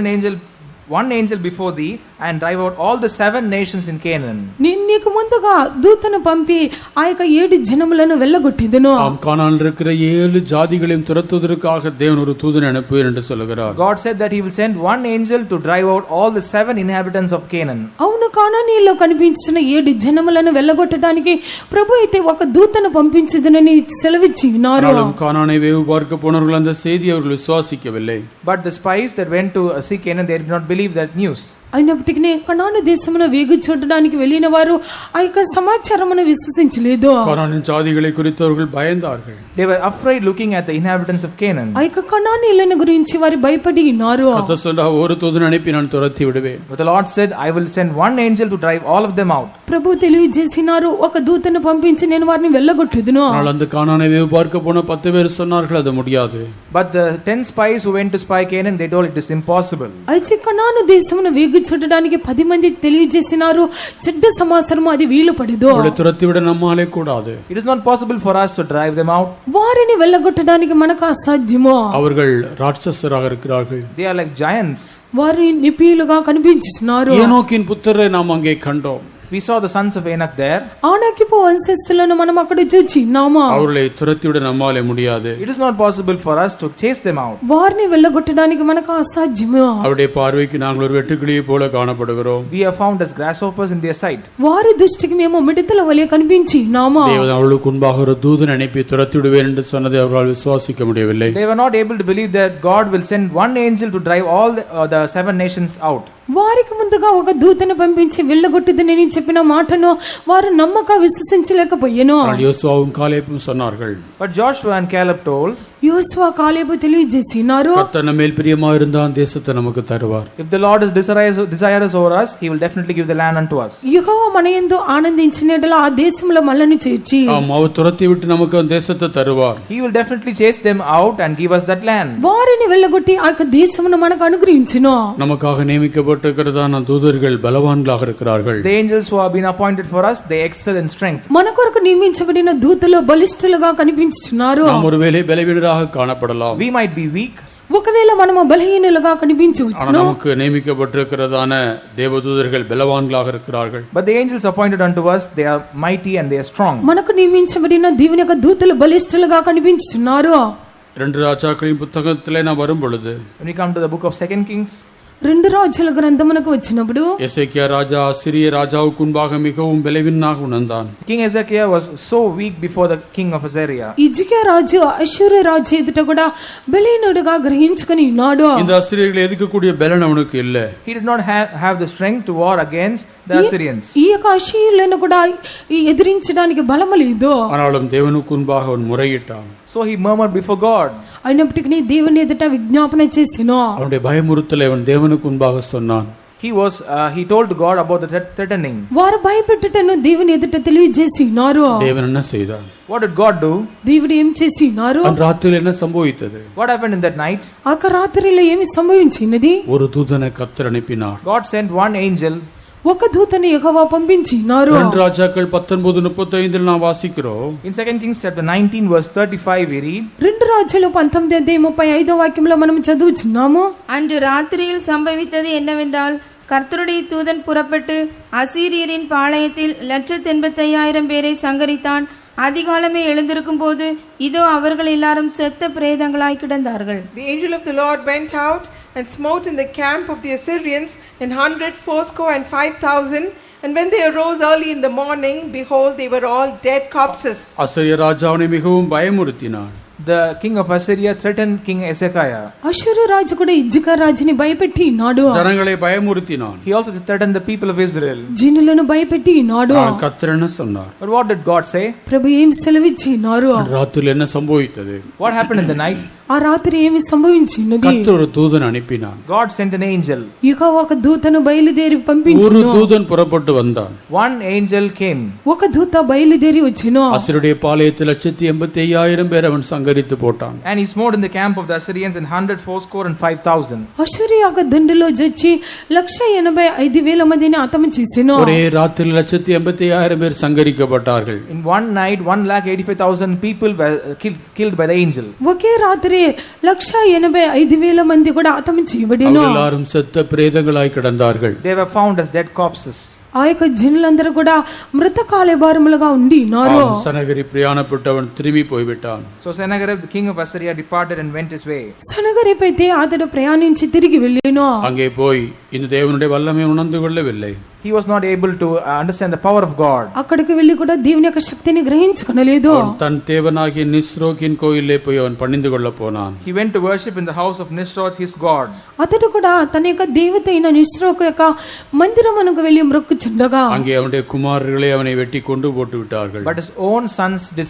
one angel before thee and drive out all the 7 nations in Canaan. నేను నీకు ముందుగా దూతను పంపి ఆ యొక్క 7 జనములను వెళ్ళగొట్టిదను. ஆம், கானானில் இருக்கிற 7 ஜாதிகளையும் துரத்துவதற்காக தேவன் ஒரு தூதனை அனுப்புவேன் என்று சொல்லுகிறார். God said that he will send one angel to drive out all the 7 inhabitants of Canaan. అవును, కానానీయుల్లో కనిపించిన 7 జనములను వెళ్ళగొట్టడానికి ప్రభు అయితే ఒక దూతను పంపించదనని సెలవిచ్చి ఉన్నారు. கானானை வேவு பார்க்க போனவர்கள் அந்த செய்தி அவர்கள் விசுவாசிக்கவில்லை. But the spies that went to see Canaan, they did not believe that news. అయినప్పటికీ కనాను దేశమున వేగు చూడడానికి వెళ్ళిన వారు ఆ యొక్క సమాచారమును విశ్వసించలేదు. கானானின் ஜாதிகளை குறித்து அவர்கள் பயந்தார்கள். They were afraid looking at the inhabitants of Canaan. ఆ యొక్క కనానీయులను గురించి వారు భయపడి ఉన్నారు. கர்த்தர் சொன்னார், ஒரு தூதன் அனுப்பி நான் துரத்தி விடுவேன். But the Lord said, I will send one angel to drive all of them out. ప్రభు తెలియజేసినారు, ఒక దూతను పంపించి నేను వారిని వెళ్ళగొట్టుదును. ஆனால் அந்த கானானை வேவு பார்க்க போன 10 பேர் சொன்னார்கள் அது முடியாது. But the 10 spies who went to spy Canaan, they told it is impossible. అయితే కనాను దేశమును వేగు చూడడానికి 10 మంది తెలియజేసినారు, చెడ్డ సమాచారము అది వీలు పడదు. அவளை துரத்தி விட நம்மாலே கூடாது. It is not possible for us to drive them out. వారిని వెళ్ళగొట్టడానికి మనకు అసాధ్యము. அவர்கள் ராட்சசராக இருக்கிறார்கள். They are like giants. వారు నిపియులుగా కనిపించుచున్నారు. ஏனோக்கின் புத்திரரை நாம் அங்கே கண்டோம். We saw the sons of Enoch there. ఆనాకిపు వంశస్థులను మనం అక్కడ చూచిన్నాము. அவர்களை துரத்தி விட நம்மாலே முடியாது. It is not possible for us to chase them out. వారిని వెళ్ళగొట్టడానికి మనకు అసాధ్యము. அவருடைய பார்வைக்கு நாங்கள் ஒரு வெட்டுக்கிளியை போல காணப்படுகிறோம். We are found as grasshoppers in their sight. వారి దృష్టికి మేము మిడతల వలె కనిపించినాము. தேவன் அவளுக்கு முன்பாக ஒரு தூதன் அனுப்பி துரத்தி விடுவேன் என்று சொன்னதை அவர்களால் விசுவாசிக்க முடியவில்லை. They were not able to believe that God will send one angel to drive all the 7 nations out. వారికి ముందుగా ఒక దూతను పంపించి వెళ్ళగొట్టుదని చెప్పిన మాటను వారు నమ్మక విశ్వసించలేకపోయాను. யோசுவாவும் காலேபும் சொன்னார்கள். But Joshua and Caleb told, యోసువ కాలేబు తెలియజేసినారు, கர்த்தர் நம்மேல் பிரியமாக இருந்தால் தேசத்தை நமக்கு தருவார். if the Lord is desirous over us, he will definitely give the land unto us. యెహోవా మనయందు ఆనందించినట్ల ఆ దేశంలో మనల్ని చేర్చి அவர் துரத்தி விட்டு நமக்கு அந்த தேசத்தை தருவார். He will definitely chase them out and give us that land. వారిని వెళ్ళగొట్టి ఆ యొక్క దేశమును మనకు అనుగ్రహించును. நமக்காக நியமிக்கப்பட்டிருக்கிறதான தூதர்கள் பலவான்களாக இருக்கிறார்கள். The angels who have been appointed for us, they excel in strength. మన కొరకు నియమించబడిన దూతలు బలిష్ఠులుగా కనిపించుచున్నారు. நாம் ஒருவேளை பலவீனராக காணப்படலாம். We might be weak. ఒకవేళ మనము బలహీనులుగా కనిపించవచ్చును. நமக்கு நியமிக்கப்பட்டிருக்கிறதான தேவதூதர்கள் பலவான்களாக இருக்கிறார்கள். But the angels appointed unto us, they are mighty and they are strong. మనకు నియమించబడిన దేవుని యొక్క దూతలు బలిష్ఠులుగా కనిపించుచున్నారు. 2 ராஜாக்களின் புத்தகத்திலே நாம் வரும் பொழுது When we come to the book of 2 Kings, 2 రాజుల గ్రంథమునకు వచ్చినప్పుడు எசேக்கியா ராஜா அசிரிய ராஜாவுக்கு முன்பாக மிகவும் பலவீனனாக உணர்ந்தான். King Hezekiah was so weak before the king of Assyria. Hezekiah రాజు అష్షూరు రాజు ఎదుట కూడా బలహీనుడుగా గ్రహించుకొని ఉన్నాడు. இந்த அசிரியர்களை எதிர்க்கக்கூடிய பலன் அவனுக்கு இல்ல. He did not have the strength to war against the Assyrians. ఈ యొక్క అష్షూరులను కూడా ఎదిరించడానికి బలము లేదు. ஆனாலும் தேவனுக்கு முன்பாக அவன் முறையிட்டான். So he murmured before God. అయినప్పటికీ దేవుని ఎదుట విజ్ఞాపన చేసెను. அவனுடைய பயமுறுத்தலை அவன் தேவனுக்கு முன்பாக சொன்னான். He told God about the threatening. వారు భయపెట్టుటను దేవుని ఎదుట తెలియజేసినారు. தேவன் என்ன செய்தார்? What did God do? దేవుడు ఏం చేసినారు? அந்த ராத்திரியில் என்ன சம்பவித்தது? What happened in that night? ఆ రాత్రిలో ఏమి సంభవించినది? ஒரு தூதனை கர்த்தர் அனுப்பினார். God sent one angel. ఒక దూతని యెహోవా పంపించినారు. 2 రాజాக்கள் 19:35 நாம் வாசிக்கிறோம். In 2 Kings chapter 19 verse 35 we read, 2 రాజులు 19:35 వాక్యంలో మనం చదువుచున్నాము. அன்று ராத்திரியில் சம்பவித்தது என்னவென்றால், கர்த்தருடைய தூதன் புறப்பட்டு அசீரியரின் பாளையத்தில் 185,000 பேரை சங்கரித்தான். அதிகாலமே எழுந்திருக்கும் போது இதோ அவர்கள் எல்லாரும் செத்த பிரேதங்களாய் கிடந்தார்கள். The angel of the Lord went out and smote in the camp of the Assyrians 185,000, and when they arose early in the morning, behold, they were all dead corpses. அசரிய ராஜா அவனை மிகவும் பயமுறுத்தினான். the king of Assyria threatened King Hezekiah. అష్షూరు రాజు కూడా ఇజ్జికా రాజుని భయపెట్టి ఉన్నాడు. ஜனங்களை பயமுறுத்தினான். He also threatened the people of Israel. జనులను భయపెట్టి ఉన్నాడు. கர்த்தர் என்ன சொன்னார்? But what did God say? ప్రభు ఏం సెలవిచ్చినారు? ராத்திரியில் என்ன சம்பவித்தது? What happened in the night? ఆ రాత్రి ఏమి సంభవించినది? கர்த்தர் ஒரு தூதன் அனுப்பினான். God sent an angel. యెహోవా ఒక దూతను బయలుదేరి ஒரு పంపించెను. தூதன் புறப்பட்டு வந்தான். One angel came. ఒక దూత బయలుదేరి వచ్చెను. அசீரியருடைய பாளையத்தில் 185,000 பேர் அவன் சங்கரித்து போட்டான். And he smote in the camp of the Assyrians and 185,000. అష్షూరు యొక్క దండులో జొచ్చి 185,000 మందిని హతము చేసెను. ஒரே ராத்திரியில் 185,000 பேர் சங்கரிக்கப்பட்டார்கள். In one night 185,000 people were killed by the angel. ఒకే రాత్రి 185,000 మంది కూడా హతము చేయబడిన. அவர்கள் எல்லாரும் செத்த பிரேதங்களாய் கிடந்தார்கள். They were found as dead corpses. ఆ యొక్క జనులందరూ కూడా మృత కాలేబారములుగా ఉండి ఉన్నారు. சனகரி பிரயாணப்பட்டவன் திரும்பி போய்விட்டான். So Sennacherib, the king of Assyria, departed and went his way. సనగరిపైతే అతడు ప్రయాణించి తిరిగి వెళ్ళెను. அங்கே போய் இந்த தேவனுடைய வல்லமை உணர்ந்து கொள்ளவில்லை. he was not able to understand the power of God. అక్కడికి వెళ్ళి కూడా దేవుని యొక్క శక్తిని గ్రహించుకొనలేదు. தன் தேவனாகிய நிஸ்ரோக்கின் கோயிலே போய் அவன் பணிந்து கொள்ள போனான். He went to worship in the house of Nisroch, his god. అతడు కూడా తన యొక్క దేవత అయిన నిస్రోకు యొక్క మందిరమునకు వెళ్ళి మొక్కుచుండగా அங்கே அவனுடைய குமாரர்களே அவனை வெட்டி கொண்டு போட்டு விட்டார்கள். But his own sons did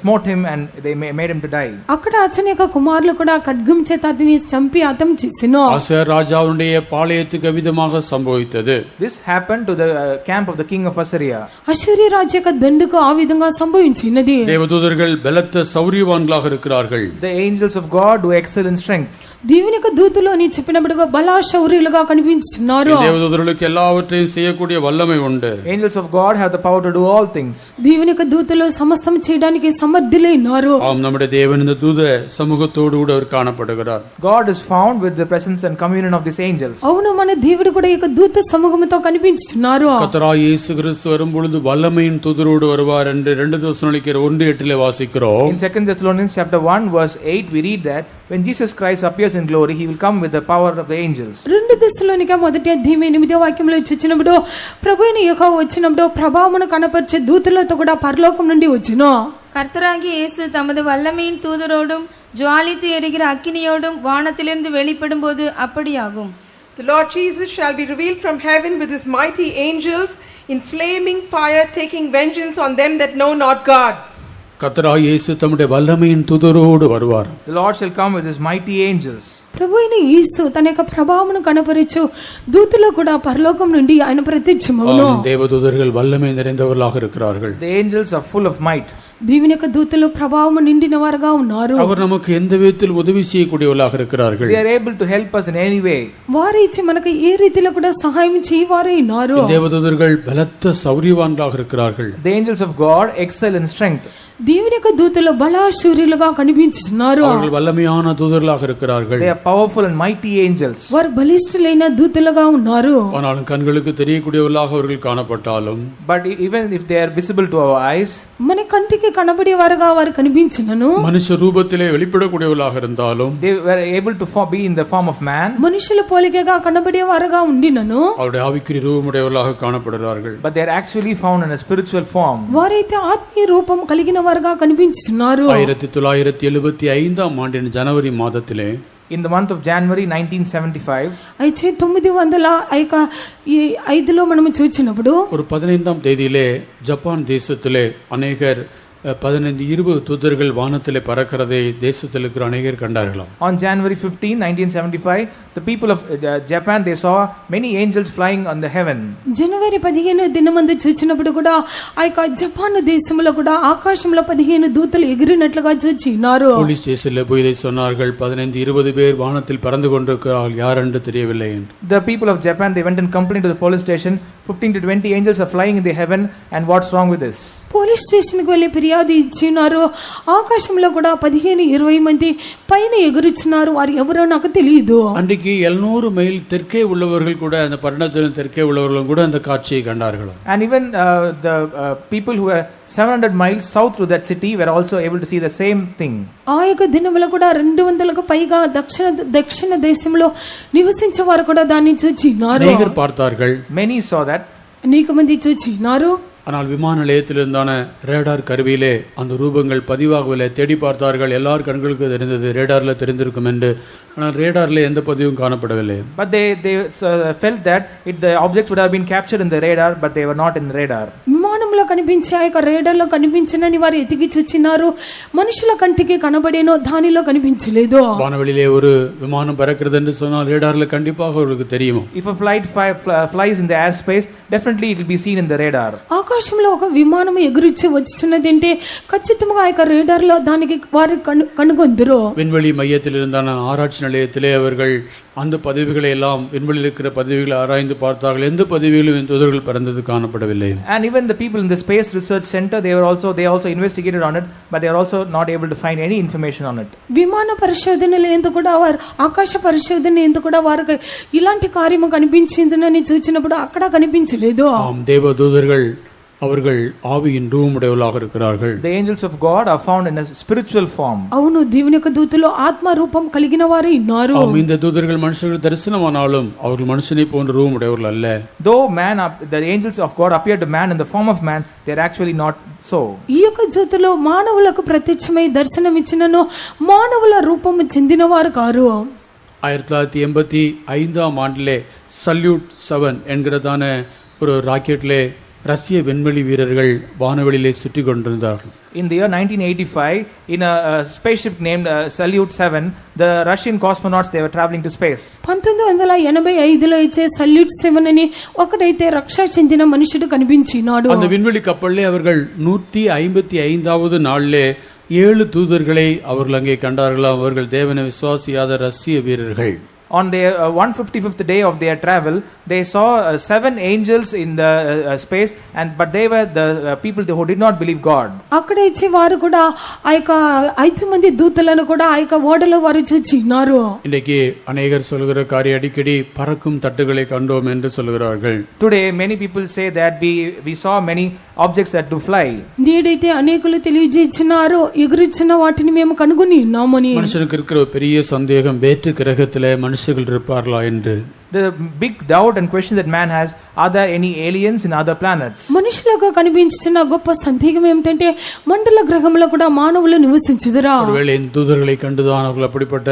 smote him and they made him to die. అక్కడ అతని యొక్క కుమారులు కూడా ఖడ్గం చేత అతని చంపి హతం చేసెను. ஆசேர் ராஜாவுடைய பாளையத்துக்கு விதமாக சம்பவித்தது. This happened to the camp of the king of Assyria. అశ్షూరు రాజు యొక్క దండుకు ఆ విధంగా సంభవించినది. தேவதூதர்கள் பலத்த சௌரியவான்களாக இருக்கிறார்கள். The angels of God do excel in strength. దేవుని యొక్క దూతలు అని చెప్పినప్పుడుగా బల శౌర్యులుగా కనిపించున్నారు. தேவதூதர்களுக்கு எல்லாவற்றையும் செய்யக்கூடிய வல்லமை உண்டு. Angels of God have the power to do all things. దేవుని యొక్క దూతలు సమస్తం చేయడానికి సమర్థులైనారు. ஆம், நம்முடைய தேவன் இந்த தூத சமூகத்தோடு கூட அவர் காணப்படுகிறார். God is found with the presence and communion of these angels. అవును, మన దేవుడు కూడా ఈ యొక్క దూత సమూహంతో కనిపించుచున్నారు. கர்த்தராகிய இயேசு கிறிஸ்து வரும்பொழுது வல்லமையின் தூதரோடு வருவார் என்று 2 தெசலோனிக்கேயர் 1:8 வாசிக்கிறோம். In 2 Thessalonians chapter 1 verse 8 we read that when Jesus Christ appears in glory, he will come with the power of the angels. 2 తెస్సలోనిక మొదటి అధ్యాయం 8వ వాక్యంలో చూచినప్పుడు ప్రభువైన యెహోవా వచ్చినప్పుడు ప్రభావమును కనపరిచే దూతలతో కూడా పరలోకం నుండి వచ్చెను. கர்த்தராகிய இயேசு தமது வல்லமையின் தூதரோடும் ஜுவாலித்து எரிகிற அக்கினியோடும் வானத்திலிருந்து வெளிப்படும் போது அப்படியாகும். The Lord Jesus shall be revealed from heaven with his mighty angels in flaming fire, taking vengeance on them that know not God. கர்த்தராகிய இயேசு தம்முடைய வல்லமையின் தூதரோடு வருவார். The Lord shall come with his mighty angels. ప్రభువైన యేసు తన యొక్క ప్రభావమును కనపరచు దూతలు కూడా పరలోకం నుండి ఆయన ప్రత్యక్షమవును. தேவதூதர்கள் வல்லமை நிறைந்தவர்களாக இருக்கிறார்கள். The angels are full of might. దేవుని యొక్క దూతలు ప్రభావము నిండిన వారుగా ఉన్నారు. அவர் நமக்கு எந்த விதத்தில் உதவி செய்யக்கூடியவர்களாக இருக்கிறார்கள். They are able to help us in any way. వారు ఇచ్చి మనకు ఏ రీతిలో కూడా సహాయం చేయవారే ఉన్నారు. தேவதூதர்கள் பலத்த சௌரியவான்களாக இருக்கிறார்கள். The angels of God excel in strength. దేవుని యొక్క దూతలు బలాశూరులుగా కనిపించుతున్నారు. அவர்கள் வல்லமையான தூதர்களாக இருக்கிறார்கள். They are powerful and mighty angels. వారు బలిష్ఠులైన దూతలుగా ఉన్నారు. ஆனாலும் கண்களுக்கு தெரியக்கூடியவர்களாக அவர்கள் காணப்பட்டாலும் But even if they are visible to our eyes, మన కంటికి కనబడేవారుగా వారు కనిపించినను, மனுஷ ரூபத்திலே வெளிப்படக்கூடியவர்களாக இருந்தாலும் they were able to be in the form of man. మనుషుల పోలికగా కనబడేవారుగా ఉండినను அவருடைய ஆவிக்குரிய ரூபமுடையவர்களாக காணப்படுகிறார்கள். But they are actually found in a spiritual form. వారైతే ఆత్మీయ రూపం కలిగిన వారుగా కనిపించుతున్నారు. 1975 ஆண்டின் ஜனவரி மாதத்திலே In the month of January 1975, అయితే 905లో మనము చూచినప్పుడు ஒரு 15ஆம் தேதியிலே ஜப்பான் தேசத்திலே அநேகர் 15-20 தூதர்கள் வானத்திலே பறக்கிறதை தேசத்தில் இருக்கிற அநேகர் கண்டார்களாம். on January 15, 1975, the people of Japan, they saw many angels flying on the heaven. జనవరి 15 దినమందు చూచినప్పుడు కూడా ఆ యొక్క జపాన్ దేశంలో కూడా ఆకాశంలో 15 దూతలు ఎగిరినట్లుగా చూచినారు. போலீஸ் ஸ்டேஷன்ல போய் இதை சொன்னார்கள். 15-20 பேர் வானத்தில் பறந்து கொண்டிருக்கிறார்கள், யார் என்று தெரியவில்லை என்று. The people of Japan, they went and complained to the police station, 15 to 20 angels are flying in the heaven, and what's wrong with this? Police స్టేషన్కి వెళ్ళి ఫిర్యాదు ఇచ్చినారు. ఆకాశంలో కూడా 15-20 మంది పైన ఎగురుచున్నారు, వారు ఎవరో నాకు తెలియదు. அன்றைக்கு 700 மைல் தெற்கே உள்ளவர்கள் கூட, அந்த பட்டணத்தின் தெற்கே உள்ளவர்களும் கூட அந்த காட்சியை கண்டார்களாம். And even the people who were 700 miles south to that city were also able to see the same thing. ఆ యొక్క దినములో కూడా 200కు పైగా దక్షిణ దేశంలో నివసించేవారు కూడా దాన్ని చూచినారు. அநேகர் பார்த்தார்கள். Many saw that. అనేక మంది చూచినారు. ஆனால் விமான நிலையத்திலிருந்தான ரேடார் கருவியிலே அந்த ரூபங்கள் பதிவாகவில்லை. தேடி பார்த்தார்கள், எல்லார் கண்களுக்கு தெரிந்தது, ரேடார்ல தெரிந்திருக்கும் என்று. ஆனால் ரேடார்ல எந்த பதிவும் காணப்படவில்லை. But they felt that the object would have been captured in the radar, but they were not in the radar. విమానంలో కనిపించే ఆ యొక్క రేడార్లో కనిపించనని వారు ఎతికి చూచినారు. మనుషుల కంటికి కనబడేనో దానిలో కనిపించలేదు. வானவெளியிலே ஒரு விமானம் பறக்கிறது என்று சொன்னால் ரேடார்ல கண்டிப்பாக அவர்களுக்கு தெரியும். If a flight flies in the airspace, definitely it will be seen in the radar. ఆకాశంలో ఒక విమానం ఎగురుచి వచ్చుచున్నది అంటే ఖచ్చితంగా ఆ యొక్క రేడార్లో దానికి వారు కనుగొందరు. விண்வெளி மையத்தில் இருந்தான ஆராய்ச்சி நிலையத்திலே அவர்கள் அந்த பதவிகளை எல்லாம், விண்வெளியில் இருக்கிற பதவிகளை ஆராய்ந்து பார்த்தார்கள். எந்த பதவியிலும் இந்த தூதர்கள் பறந்தது காணப்படவில்லை. And even the people in the Space Research Center, they also investigated on it, but they are also not able to find any information on it. విమాన పరిశోధనలు ఎందుకు కూడా వారు, ఆకాశ పరిశోధన ఎందుకు కూడా వారికి ఇలాంటి కార్యము కనిపించిందని చూచినప్పుడు అక్కడ కనిపించలేదు. ஆம், தேவதூதர்கள் அவர்கள் ஆவியின் ரூபமுடையவர்களாக இருக்கிறார்கள். The angels of God are found in a spiritual form. అవును, దేవుని యొక్క దూతలు ఆత్మ రూపం కలిగిన వారే ఉన్నారు. இந்த தூதர்கள் மனுஷர்கள் தரிசனமானாலும் அவர்கள் மனுஷனை போன்ற ரூபமுடையவர்கள் அல்ல. Though the angels of God appear to man in the form of man, they are actually not so. ఈ యొక్క దూతలు మానవులకు ప్రత్యక్షమై దర్శనమిచ్చినను మానవుల రూపము చెందినవారు కారు. 1985 ஆண்டிலே சல்யூட் 7 என்கிறதான ஒரு ராக்கெட்டிலே ரஷ்ய விண்வெளி வீரர்கள் வானவெளியிலே சுற்றி கொண்டிருந்தார்கள். In the year 1985, in a spaceship named Salyut 7, the Russian cosmonauts, they were traveling to space. 1985లో ఇచ్చే సల్యూట్ 7 అని ఒకడైతే రక్ష చెందిన మనుషుడు కనిపించినాడు. அந்த விண்வெளி கப்பலிலே அவர்கள் 155வது நாளிலே 7 தூதர்களை அவர்கள் அங்கே கண்டார்களாம். அவர்கள் தேவனை விசுவாசியாத ரஷ்ய வீரர்கள். On their 155th day of their travel, they saw 7 angels in the space, but they were the people who did not believe God. అక్కడ ఇచ్చే వారు కూడా ఆ యొక్క 5 మంది దూతలను కూడా ఆ యొక్క ఓడలో వారు చూచినారు. இன்னைக்கு அநேகர் சொல்கிற காரியம் அடிக்கடி பறக்கும் தட்டுகளை கண்டோம் என்று சொல்கிறார்கள். Today many people say that we saw many objects that do fly. నేడైతే అనేకులు తెలియజేస్తున్నారు, ఎగురుచున్న వాటిని మేము కనుగొని ఉన్నామని. மனுஷனுக்கு இருக்கிற ஒரு பெரிய சந்தேகம், வேற்று கிரகத்திலே மனுஷர்கள் இருப்பார்களா என்று. The big doubt and question that man has, are there any aliens in other planets? మనుషులకు కనిపించిన గొప్ప సందేహం ఏమిటంటే మండల గ్రహంలో కూడా మానవులు నివసించుదురా? ஒருவேளை இந்த தூதர்களை கண்டுதான் அவர்கள் அப்படிப்பட்ட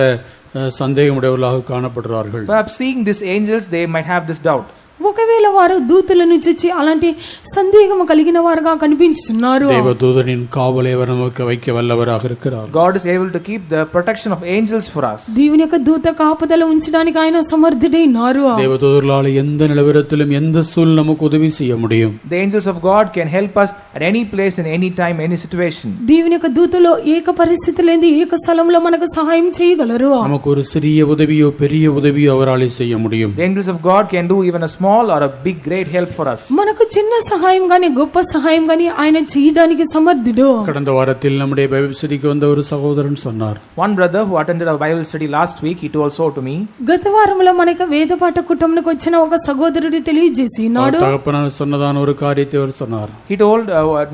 சந்தேகமுடையவர்களாக காணப்படுகிறார்கள். Perhaps seeing these angels, they might have this doubt. ఒకవేళ వారు దూతలను చూచి అలాంటి సందేహం కలిగిన వారుగా కనిపించుతున్నారు. தேவதூதனின் காவலை அவர் நமக்கு வைக்க வல்லவராக இருக்கிறார். God is able to keep the protection of angels for us. దేవుని యొక్క దూత కాపుదల ఉంచడానికి ఆయన సమర్థుడైనారు. தேவதூதர்களால் எந்த நிலவரத்திலும் எந்த சூழல் நமக்கு உதவி செய்ய முடியும். The angels of God can help us at any place, in any time, any situation. దేవుని యొక్క దూతలు ఏక పరిస్థితులందు ఏక స్థలంలో మనకు సహాయం చేయగలరు. நமக்கு ஒரு சிறிய உதவியோ பெரிய உதவியோ அவரால் செய்ய முடியும். The angels of God can do even a small or a big great help for us. మనకు చిన్న సహాయం గాని గొప్ప సహాయం గాని ఆయన చేయడానికి సమర్థుడు. கடந்த வாரத்தில் நம்முடைய பைபிள் ஸ்டடிக்கு வந்த ஒரு சகோதரன் சொன்னார். One brother who attended our Bible study last week, he told so to me. గత వారంలో మనకు వేదపాఠ కుటుంబానికి వచ్చిన ఒక సహోదరుడు తెలియజేసినాడు. தகப்பனார் சொன்னதான ஒரு காரியத்தை அவர் சொன்னார். He told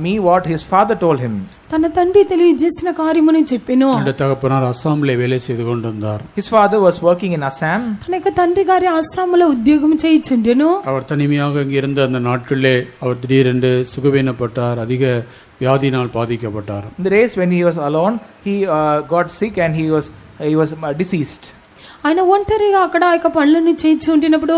me what his father told him. తన తండ్రి తెలియజేసిన కార్యముని చెప్పెను. அந்த தகப்பனார் அஸ்ஸாமிலே வேலை செய்து கொண்டிருந்தார். His father was working in Assam. తన యొక్క తండ్రి గారి అస్సాంలో ఉద్యోగం చేయించుండెను. அவர் தனிமையாக அங்கே இருந்த அந்த நாட்களிலே அவர் திடீரென்று சுகவீனப்பட்டார். அதிக வியாதியினால் பாதிக்கப்பட்டார். In the days when he was alone, he got sick and he was deceased. ఆయన ఒంటరిగా అక్కడ ఆ యొక్క పనులను చేయించి ఉండినప్పుడు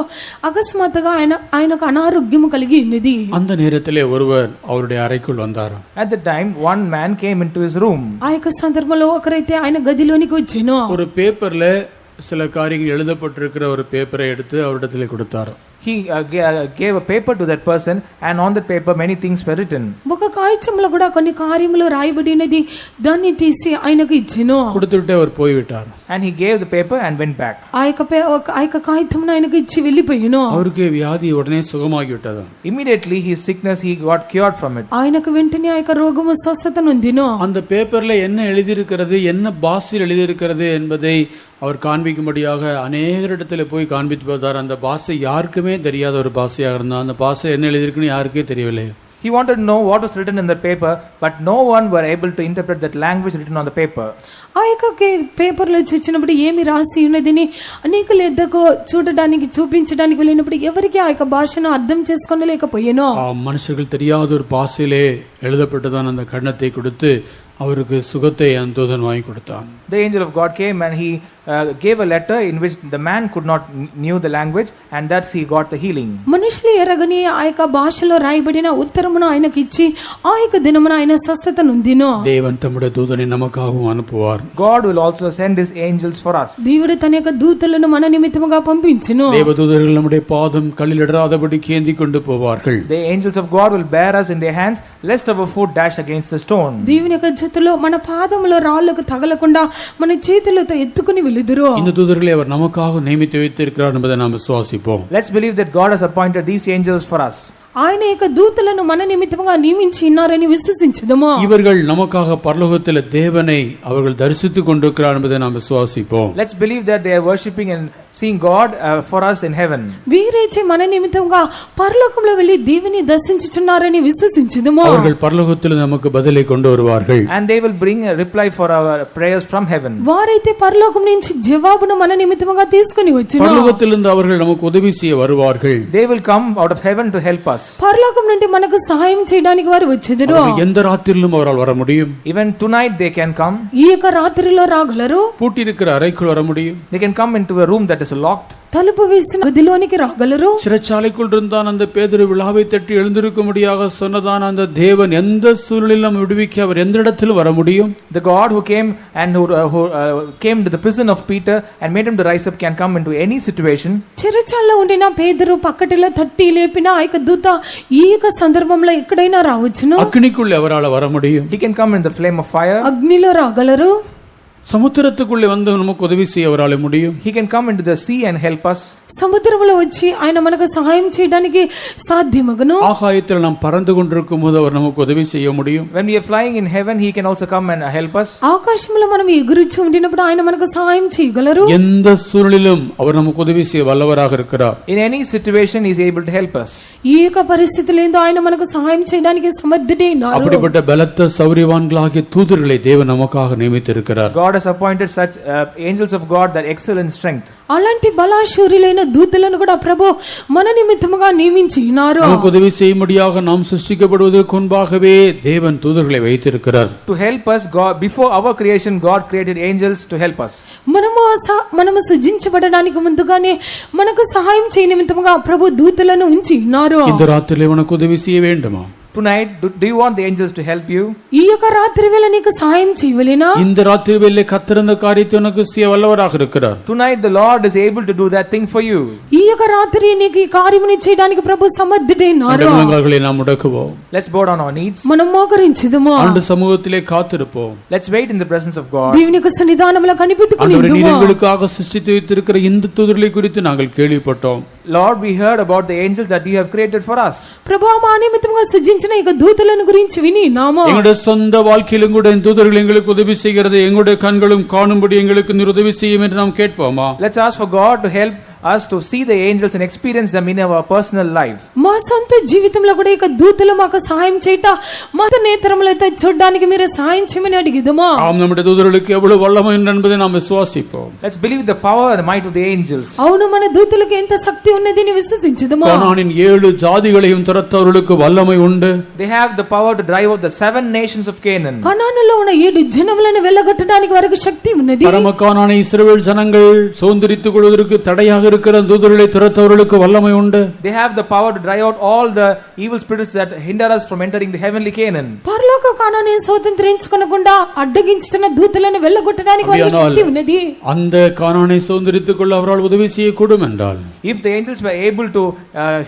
అకస్మాత్తుగా ఆయనకు అనారోగ్యం కలిగి ఉన్నది. அந்த நேரத்திலே ஒருவர் அவருடைய அறைக்குள் வந்தார். At the time, one man came into his room. ఆ యొక్క సందర్భంలో ఒకరైతే ఆయన గదిలోనికి వచ్చాను. ஒரு பேப்பர்ல சில காரியங்கள் எழுதப்பட்டிருக்கிற ஒரு பேப்பரை எடுத்து அவரிடத்திலே கொடுத்தார். He gave a paper to that person, and on that paper many things were written. ఒక కాగితంలో కూడా కొన్ని కార్యములు రాయబడినది, దాన్ని తీసి ఆయనకు ఇచ్చెను. கொடுத்துட்டு அவர் போய்விட்டார். And he gave the paper and went back. ఆ యొక్క కాగితం ఆయనకు ఇచ్చి వెళ్ళిపోయాను. அவருக்கு வியாதி உடனே சுகமாகி விட்டது. Immediately his sickness, he got cured from it. ఆయనకు వెంటనే ఆ యొక్క రోగము స్వస్థత నొందిను. அந்த பேப்பர்ல என்ன எழுதியிருக்கிறது, என்ன பாஷையில் எழுதியிருக்கிறது என்பதை அவர் காண்பிக்கும்படியாக அநேகரிடத்தில் போய் காண்பித்து பார்த்தார். அந்த பாஷை யாருக்குமே தெரியாத ஒரு பாஷையாக இருந்தால் அந்த பாஷை என்ன எழுதியிருக்குன்னு யாருக்கே தெரியவில்லை. He wanted to know what was written in the paper, but no one were able to interpret that language written on the paper. ఆ యొక్క పేపర్లో చూసినప్పుడు ఏమి రాసి ఉన్నదని అనేకుల ఎద్దకు చూడడానికి చూపించడానికి వెళ్ళినప్పుడు ఎవరికి ఆ యొక్క భాషను అర్థం చేసుకోలేకపోయాను. மனுஷர்கள் தெரியாத ஒரு பாஷையிலே எழுதப்பட்டதான் அந்த கண்ணத்தை கொடுத்து அவருக்கு சுகத்தை அந்த தூதன் வாங்கி கொடுத்தான். The angel of God came and he gave a letter in which the man could not knew the language, and thus he got the healing. మనుషులు ఎరగని ఆ యొక్క భాషలో రాయబడిన ఉత్తరమును ఆయనకి ఇచ్చి ఆ యొక్క దినమున ఆయన స్వస్థత నొందిను. தேவன் தம்முடைய தூதனை நமக்காகவும் அனுப்புவார். God will also send his angels for us. దేవుడు తన యొక్క దూతలను మన నిమిత్తముగా పంపించును. தேவதூதர்கள் நம்முடைய பாதம் கல்லிலிடாதபடி கேந்தி கொண்டு போவார்கள். The angels of God will bear us in their hands, lest our foot dash against the stone. దేవుని యొక్క చేతిలో మన పాదములో రాళ్ళకు తగలకుండా మన చేతులతో ఎత్తుకుని వెలుదురు. இந்த தூதர்களை அவர் நமக்காக நியமித்து வைத்திருக்கிறார் என்பதை நாம் விசுவாசிப்போம். Let's believe that God has appointed these angels for us. ఆయన యొక్క దూతలను మన నిమిత్తముగా నియమించి ఉన్నారని విశ్వసించుదమా? இவர்கள் நமக்காக பரலோகத்தில் தேவனை அவர்கள் தரிசித்துக் கொண்டிருக்கிறார் என்பதை நாம் விசுவாசிப்போம். Let's believe that they are worshipping and seeing God for us in heaven. వీరైతే మన నిమిత్తముగా పరలోకంలో వెళ్లి దేవుని దర్శించుచున్నారని విశ్వసించుదమా? அவர்கள் பரலோகத்தில் நமக்கு பதிலை கொண்டு வருவார்கள். And they will bring a reply for our prayers from heaven. వారైతే పరలోకం నుంచి జవాబును మన నిమిత్తముగా తీసుకొని వచ్చును. பரலோகத்திலிருந்து அவர்கள் நமக்கு உதவி செய்ய வருவார்கள். They will come out of heaven to help us. పరలోకం నుండి మనకు సహాయం చేయడానికి వారు వచ్చెదరు. அவர்கள் எந்த ராத்திரிலும் அவரால் வர முடியும். Even tonight they can come. ఈ యొక్క రాత్రిలో రాగలరు. பூட்டி இருக்கிற அறைக்குள் வர முடியும். They can come into a room that is locked. తలుపు వేసిన గదిలోనికి రాగలరు. சிறைச்சாலைக்குள் இருந்தான் அந்த பேதுரு விழாவை தட்டி எழுந்திருக்கும்படியாக சொன்னதான அந்த தேவன் எந்த சூழலிலும் விடுவிக்க அவர் எந்த இடத்திலும் வர முடியும். The God who came and who came to the prison of Peter and made him to rise up can come into any situation. చెరచాల్లో ఉండిన పేదరు పక్కటిలో తట్టి లేపిన ఆ యొక్క దూత ఈ యొక్క సందర్భంలో ఎక్కడైనా రావచ్చును. அக்னிக்குள்ளே அவரால் வர முடியும். He can come in the flame of fire. అగ్నిలో రాగలరు. சமுத்திரத்துக்குள்ளே வந்து நமக்கு உதவி செய்ய அவரால் முடியும். He can come into the sea and help us. సముద్రంలో వచ్చి ఆయన మనకు సహాయం చేయడానికి సాధ్యమగును. ஆகாயத்தில் நாம் பறந்து கொண்டிருக்கும் போது அவர் நமக்கு உதவி செய்ய முடியும். When we are flying in heaven, he can also come and help us. ఆకాశంలో మనం ఎగురుచు ఉండినప్పుడు ఆయన మనకు సహాయం చేయగలరు. எந்த சூழலிலும் அவர் நமக்கு உதவி செய்ய வல்லவராக இருக்கிறார். In any situation, he is able to help us. ఈ యొక్క పరిస్థితుల్లో ఆయన మనకు సహాయం చేయడానికి సమర్థుడే ఉన్నారు. அப்படிப்பட்ட பலத்த சௌரியவான்களாகிய தூதர்களை தேவன் நமக்காக நியமித்திருக்கிறார். God has appointed such angels of God that excel in strength. అలాంటి బలాశూరులైన దూతలను కూడా ప్రభు మన నిమిత్తముగా నియమించి ఉన్నారు. நமக்கு உதவி செய்யும்படியாக நாம் சிருஷ்டிக்கப்படுவதற்கு முன்பாகவே தேவன் தூதர்களை வைத்திருக்கிறார். To help us, God, before our creation, God created angels to help us. మనము సృజించబడడానికి ముందుగానే మనకు సహాయం చేయ నిమిత్తముగా ప్రభు దూతలను ఉంచి ఉన్నారు. இந்த ராத்திரிலே உனக்கு உதவி செய்ய வேண்டுமா? Tonight, do you want the angels to help you? ఈ యొక్క రాత్రి వేళ నీకు సహాయం చేయవలెనా? இந்த ராத்திரி வேளை கர்த்தர் அந்த காரியத்தை உனக்கு செய்ய வல்லவராக இருக்கிறார். Tonight the Lord is able to do that thing for you. ఈ యొక్క రాత్రి నీకు ఈ కార్యముని చేయడానికి ప్రభు సమర్థుడే ఉన్నారు. முழங்கால்களை நாம் முடக்குவோம். Let's bow down our knees. మనం మోకరించుదమా? ஆண்டு சமூகத்திலே காத்திருப்போம். Let's wait in the presence of God. దేవుని యొక్క సన్నిధానములో కనిపెట్టుకొని ஆண்டவரே, நீர் ఉండుమా? எங்களுக்காக சிருஷ்டித்து வைத்திருக்கிற இந்த தூதர்களை குறித்து நாங்கள் கேள்விப்பட்டோம். Lord, we heard about the angels that you have created for us. ప్రభువా, మా నిమిత్తముగా సృజించిన ఈ దూతలను గురించి విని నామా எங்களுடைய சொந்த வாழ்க்கையிலும் கூட இந்த தூதர்கள் எங்களுக்கு உதவி செய்கிறது, எங்களுடைய கண்களும் காணும்படி எங்களுக்கு நீர் உதவி செய்யும் என்று நாம் கேட்போமா? Let's ask for God to help us to see the angels and experience them in our personal life. మా సొంత జీవితంలో కూడా ఈ దూతలు మాకు సహాయం చేయట మా నేత్రములతో చూడడానికి మీరు సహాయం చేయమని అడిగిదమా? ஆம், நம்முடைய தூதர்களுக்கு எவ்வளவு வல்லமை உண்டு என்பதை நாம் விசுவாசிப்போம். Let's believe the power and the might of the angels. అవును, మన దూతలకు ఎంత శక్తి ఉన్నదని విశ్వసించుదమా? கானானின் 7 ஜாதிகளையும் துரத்தவர்களுக்கு வல்லமை உண்டு. They have the power to drive out the 7 nations of Canaan. కనానులో ఉన్న 7 జనములను వెళ్ళగొట్టడానికి వారికి శక్తి ఉన్నది. பரம கானான இஸ்ரவேல் ஜனங்கள் சுதந்திரித்துக் கொள்வதற்கு தடையாக இருக்கிற தூதர்களை துரத்தவர்களுக்கு வல்லமை உண்டு. They have the power to drive out all the evil spirits that hinder us from entering the heavenly Canaan. పరలోక కానాన్ని స్వతంత్రించుకొనకుండా అడ్డగించుతున్న దూతలను వెళ్ళగొట్టడానికి వారికి శక్తి ఉన్నది. அந்த கானானை சுதந்திரித்துக் கொள்ள அவரால் உதவி செய்யக்கூடும் என்றால், If the angels were able to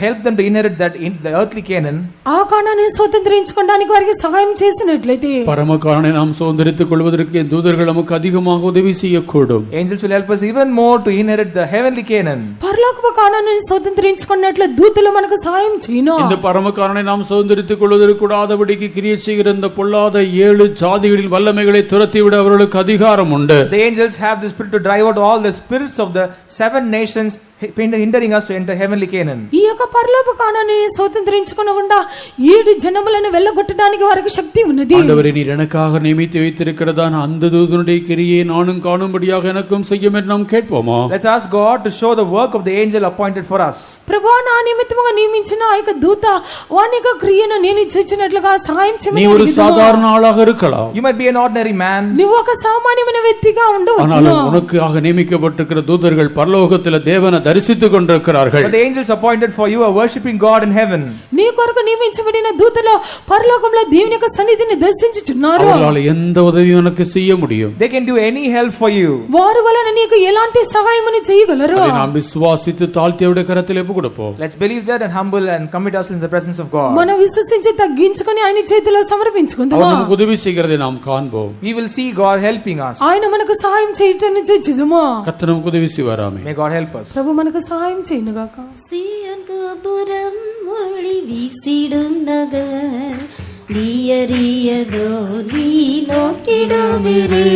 help them to inherit that in the earthly Canaan, ఆ కానాన్ని స్వతంత్రించుకోవడానికి వారికి సహాయం చేసినట్లయితే பரம கானானை நாம் சுதந்திரித்துக் கொள்வதற்கு இந்த தூதர்கள் நமக்கு அதிகமாக உதவி செய்யக்கூடும். angels will help us even more to inherit the heavenly Canaan. పరలోకపు కానాన్ని స్వతంత్రించుకున్నట్లు దూతలు మనకు సహాయం చేయను. இந்த பரம கானானை நாம் சுதந்திரித்துக் கொள்வதற்கு கூடாதபடிக்கு கிரியை செய்கிற இந்த பொல்லாத 7 ஜாதிகளின் வல்லமைகளை துரத்திவிட அவர்களுக்கு அதிகாரம் உண்டு. The angels have the spirit to drive out all the spirits of the 7 nations hindering us to enter heavenly Canaan. ఈ యొక్క పరలోక కానాన్ని స్వతంత్రించుకోకుండా 7 జనములను వెళ్ళగొట్టడానికి వారికి శక్తి ఉన్నది. ஆண்டவரே, நீர் எனக்காக நியமித்து வைத்திருக்கிறதான அந்த தூதனுடைய கிரியை நானும் காணும்படியாக எனக்கும் செய்யும் என்று நாம் கேட்போமா? Let's ask God to show the work of the angel appointed for us. ప్రభువా, నా నిమిత్తముగా నియమించిన ఆ యొక్క దూత వాని యొక్క క్రియను నేను చూచినట్లుగా సహాయం நீ చేయమని ஒரு అడిగిదును. சாதாரண ஆளாக இருக்கலாம், You might be an ordinary man, నువ్వు ఒక సామాన్యమైన వ్యక్తిగా ఉండవచ్చు. ஆனாலும் உனக்காக நியமிக்கப்பட்டிருக்கிற தூதர்கள் பரலோகத்தில் தேவனை தரிசித்துக் கொண்டிருக்கிறார்கள். but the angels appointed for you are worshiping God in heaven. నీ కొరకు నియమించబడిన దూతలు పరలోకంలో దేవుని యొక్క సన్నిధిని దర్శించుచున్నారు. அவர்களால் எந்த உதவியும் உனக்கு செய்ய முடியும். They can do any help for you. వారి వలన నీకు ఎలాంటి సహాయమును చేయగలరు? அதை நாம் விசுவாசித்து தாழ்த்தியவுடைய கரத்தில் ஒப்பு கொடுப்போம். Let's believe that and humble and commit ourselves in the presence of God. మనం విశ్వసించి తగ్గించుకొని ఆయన చేతిలో సమర్పించుకుందాం. அவர் நமக்கு உதவி செய்கிறதை நாம் காண்போம். We will see God helping us. ఆయన మనకు సహాయం చేయటాన్ని చూచుదుము. கர்த்தர் நமக்கு உதவி செய்வாராமே. May God help us. ప్రభు మనకు సహాయం చేయను గాక. சீயோன் கோபுரம் ஒளி வீசிடும் நகர், நீயறியதோ நீ நோக்கிடுவிரே.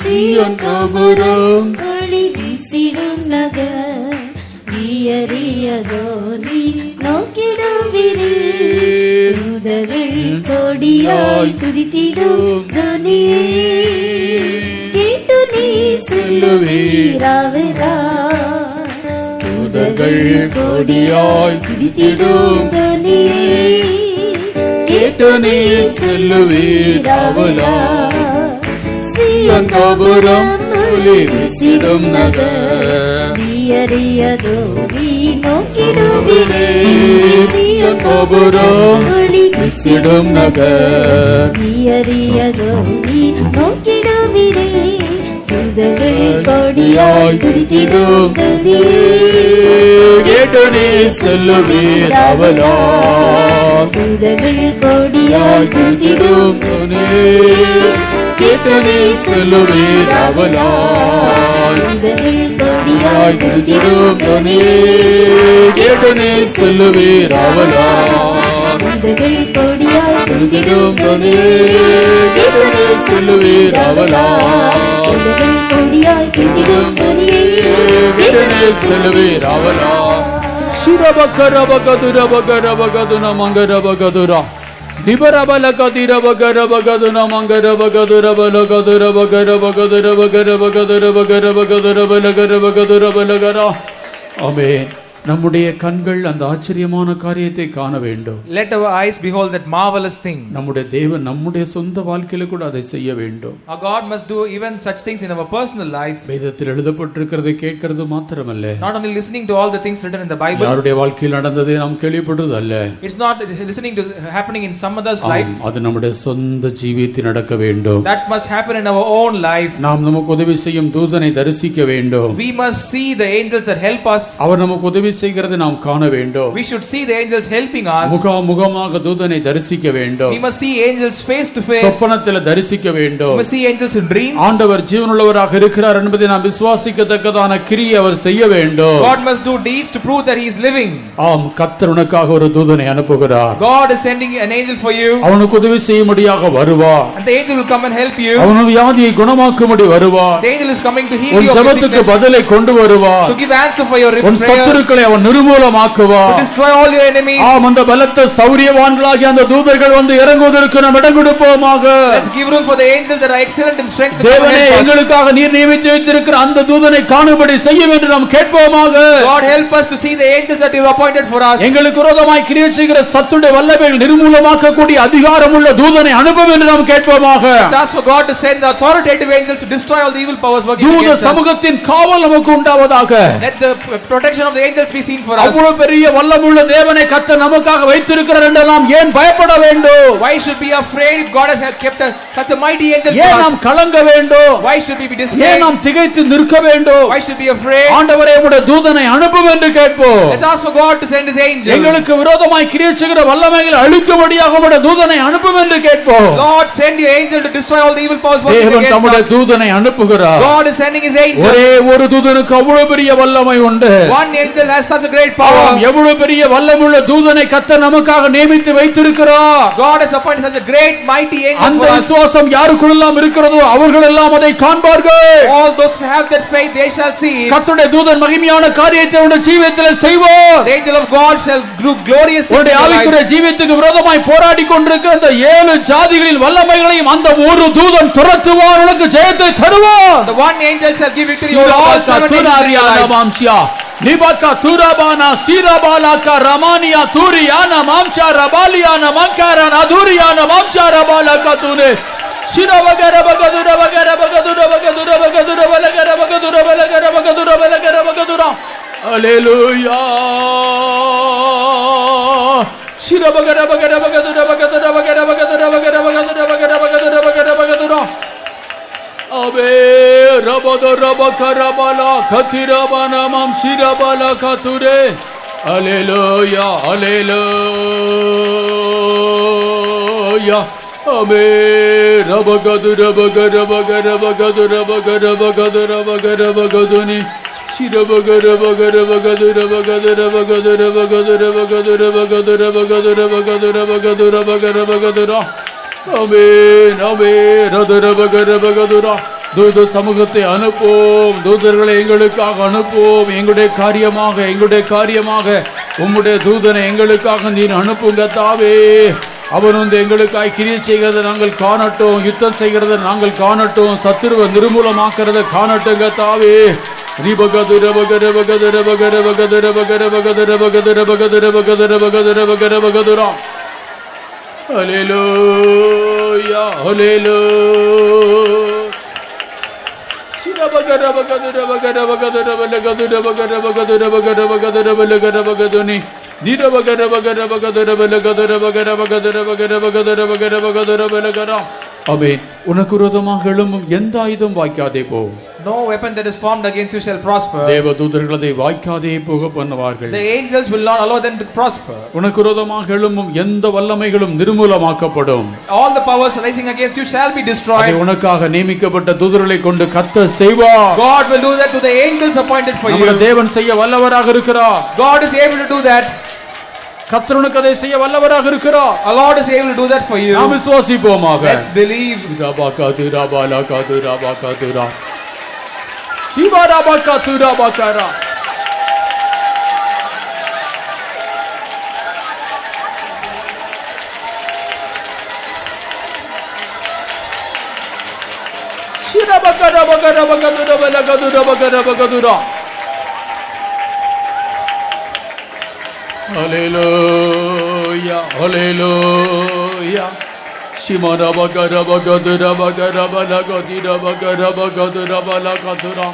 சீயோன் கோபுரம் ஒளி வீசிடும் நகர், நீயறியதோ நீ நோக்கிடுவிரே. தூதர்கள் கொடியாய் துதித்திடும் துணியே, கேட்டு நீ சொல்லுவீராவரா. தூதர்கள் கொடியாய் துதித்திடும் துணியே, கேட்டு நீ சொல்லுவீராவரா. சீயோன் கோபுரம் ஒளி வீசிடும் நகர், நீயறியதோ நீ நோக்கிடுவிரே. சீயோன் கோபுரம் ஒளி வீசிடும் நகர், நீயறியதோ நீ நோக்கிடுவிரே. தூதர்கள் கொடியாய் துதித்திடும் துணியே, கேட்டு நீ சொல்லுவீராவலா. தூதர்கள் கொடியாய் துதித்திடும் துணியே, கேட்டு நீ சொல்லுவீராவலா. தூதர்கள் கொடியாய் துதித்திடும் துணியே, கேட்டு நீ சொல்லுவீராவலா. தூதர்கள் கொடியாய் துதித்திடும் துதித்திடும் துணியே, கேட்டு நீ சொல்லுவீராவலா. தூதர்கள் கொடியாய் துதித்திடும் துணியே, கேட்டு நீ சொல்லுவீராவலா. ಶಿರಬಕರಬಗದುರಬಗರಬಗದುನ ಮಂಗರಬಗದುರ ಲಿಬರಬಲಕದಿರಬಗರಬಗದುನ ಮಂಗರಬಗದುರಬಗರಬಗದುರಬಗರಬಗದುರಬಗರಬಗದುರಬಗರಬಗದುರಬಗದುರಬಗರ. ஆமென். நம்முடைய கண்கள் அந்த ஆச்சரியமான காரியத்தை காண வேண்டும். Let our eyes behold that marvelous thing. நம்முடைய தேவன் நம்முடைய சொந்த வாழ்க்கையில கூட அதை செய்ய வேண்டும். Our God must do even such things in our personal life. வேதத்தில் எழுதப்பட்டிருக்கிறதை கேட்கிறது மாத்திரமல்ல, Not only listening to all the things written in the Bible. யாருடைய வாழ்க்கையில் நடந்ததை நாம் கேள்விப்படுறது அல்ல. It's not listening to happening in some other's life. அது நம்முடைய சொந்த ஜீவியத்தில் நடக்க வேண்டும். That must happen in our own life. நாம் நமக்கு உதவி செய்யும் தூதனை தரிசிக்க வேண்டும். We must see the angels that help us. அவர் நமக்கு உதவி செய்கிறதை நாம் காண வேண்டும். We should see the angels helping us. முகமாக தூதனை தரிசிக்க வேண்டும். We must see angels face to face. சொப்பனத்தில் தரிசிக்க வேண்டும். We must see angels in dreams. ஆண்டவர் ஜீவனுள்ளவராக இருக்கிறார் என்பதை நாம் விசுவாசிக்கத்தக்கதான கிரியை அவர் செய்ய வேண்டும். God must do deeds to prove that he is living. ஆம், கர்த்தர் உனக்காக ஒரு தூதனை அனுப்புகிறார். God is sending an angel for you. அவனுக்கு உதவி செய்யும்படியாக வருவார். And the angel will come and help you. அவன் வியாதியை குணமாக்கும்படி வருவார். The angel is coming to heal உன் your ஜெபத்துக்கு sickness, பதிலை கொண்டு வருவார். to give answer for your உன் prayer, சத்துருக்களை அவன் நிர்மூலமாக்குவார். to destroy all your enemies. ஆம், அந்த பலத்த சௌரியவான்களாகிய அந்த தூதர்கள் வந்து இறங்குவதற்கு நாம் இடம் கொடுப்போமாக. Let's give room for the angels that are excellent in strength. தேவனே, எங்களுக்காக நீர் நியமித்து வைத்திருக்கிற அந்த தூதனை காணும்படி செய்யும் என்று நாம் கேட்போமாக. God help us to see the angels that you have appointed for us. எங்களுக்கு விரோதமாய் கிரியை செய்கிற சத்துடைய வல்லமைகள் நிர்மூலமாக்கக்கூடிய அதிகாரமுள்ள தூதனை அனுப்பும் என்று நாம் கேட்போமாக. Let's ask for God to send the authoritative angels to destroy all the evil powers working தூத against us. சமூகத்தின் காவல் நமக்கு உண்டாவதாக. Let the protection of the angels be seen for us. அவ்வளவு பெரிய வல்லமுள்ள தேவனை கர்த்தர் நமக்காக வைத்திருக்கிறார் என்று நாம் ஏன் பயப்பட வேண்டும்? Why should we be afraid if God has kept such a mighty angel for ஏன் us? நாம் கலங்க வேண்டும்? Why should we be ஏன் dismayed? நாம் திகைத்து நிற்க வேண்டும்? Why should we be afraid? ஆண்டவரே, உம்முடைய தூதனை அனுப்பும் என்று கேட்போம். Let's ask for God to send his angel. எங்களுக்கு விரோதமாய் கிரியை செய்கிற வல்லமைகளை அழிக்கும்படியாக உம்முடைய தூதனை அனுப்பும் என்று கேட்போம். Lord, send your angel to destroy all the evil powers working தேவன் against தம்முடைய us. தூதனை அனுப்புகிறார். God is sending his angel. ஒரே ஒரு தூதனுக்கு அவ்வளவு பெரிய வல்லமை உண்டு. One angel has such a great power. எவ்வளவு பெரிய வல்லமுள்ள தூதனை கர்த்தர் நமக்காக நியமித்து வைத்திருக்கிறார். God has appointed such a great mighty angel அந்த for us. விசுவாசம் யாருக்குள்ளெல்லாம் இருக்கிறதோ அவர்கள் எல்லாம் அதை காண்பார்கள். All those who have that faith, they shall see it. கர்த்தருடைய தூதன் மகிமையான காரியத்தை உடைய ஜீவியத்திலே செய்வார். The angel of God shall do glorious things in உடைய your ஆவிக்குரிய life. ஜீவியத்துக்கு விரோதமாய் போராடி கொண்டிருக்கிற அந்த 7 ஜாதிகளின் வல்லமைகளையும் அந்த ஒரு தூதன் துரத்துவார், உனக்கு ஜெயத்தை தருவார். The one angel shall give victory over all 7 angels in your life. Libaka turabana sirabalaka ramania turiana mamcha rabaliana mankarana duriana mamcha rabalaka tune shirabagara bagadura bagara bagadura bagadura bagadura balagara bagadura balagara bagadura balagara bagadura. Hallelujah. Shirabagara bagara bagadura bagadura bagara bagadura bagara bagadura bagara bagadura bagara bagadura. Abe rabada rabakarabala katirabana mam shirabala kature. Hallelujah, hallelujah. Abe rabagadu rabagara bagara bagadu rabagara bagadu rabagara bagaduni தூத சமூகத்தை அனுப்புவோம், தூதர்களை எங்களுக்காக அனுப்புவோம். எங்களுடைய காரியமாக உம்முடைய தூதனை எங்களுக்காக நீர் அனுப்புங்க தாவே. அவன் எங்களுக்காய் கிரியை செய்கிறத நாங்கள் காணட்டும், யுத்தம் செய்கிறத நாங்கள் காணட்டும், சத்துருவை நிர்மூலமாக்குறத காணட்டுங்க தாவே. ஹல்லேலூயா ஹல்லேலூயா. உனக்கு விரோதமாக எழும்பும் எந்த ஆயுதம் வாய்க்காதே போ. No weapon that is formed against you shall prosper. தேவதூதர்கள் அதை வாய்க்காதே போக பண்ணுவார்கள். The angels will not allow them to prosper. உனக்கு விரோதமாக எழும்பும் எந்த வல்லமைகளும் நிர்மூலமாக்கப்படும். All the powers rising against you shall be destroyed. உனக்காக நியமிக்கப்பட்ட தூதர்களை கொண்டு கர்த்தர் செய்வார். God will do that to the angels appointed for you. நம்முடைய தேவன் செய்ய வல்லவராக இருக்கிறார். God is able to do that. கர்த்தருக்கு அதை செய்ய வல்லவராக இருக்கிறார். Our Lord is able to do that for you. நாம் விசுவாசிப்போமாக. Let's believe. Hallelujah, hallelujah. Shimara bagara bagadura bagara balagadira bagara bagadura balagadura.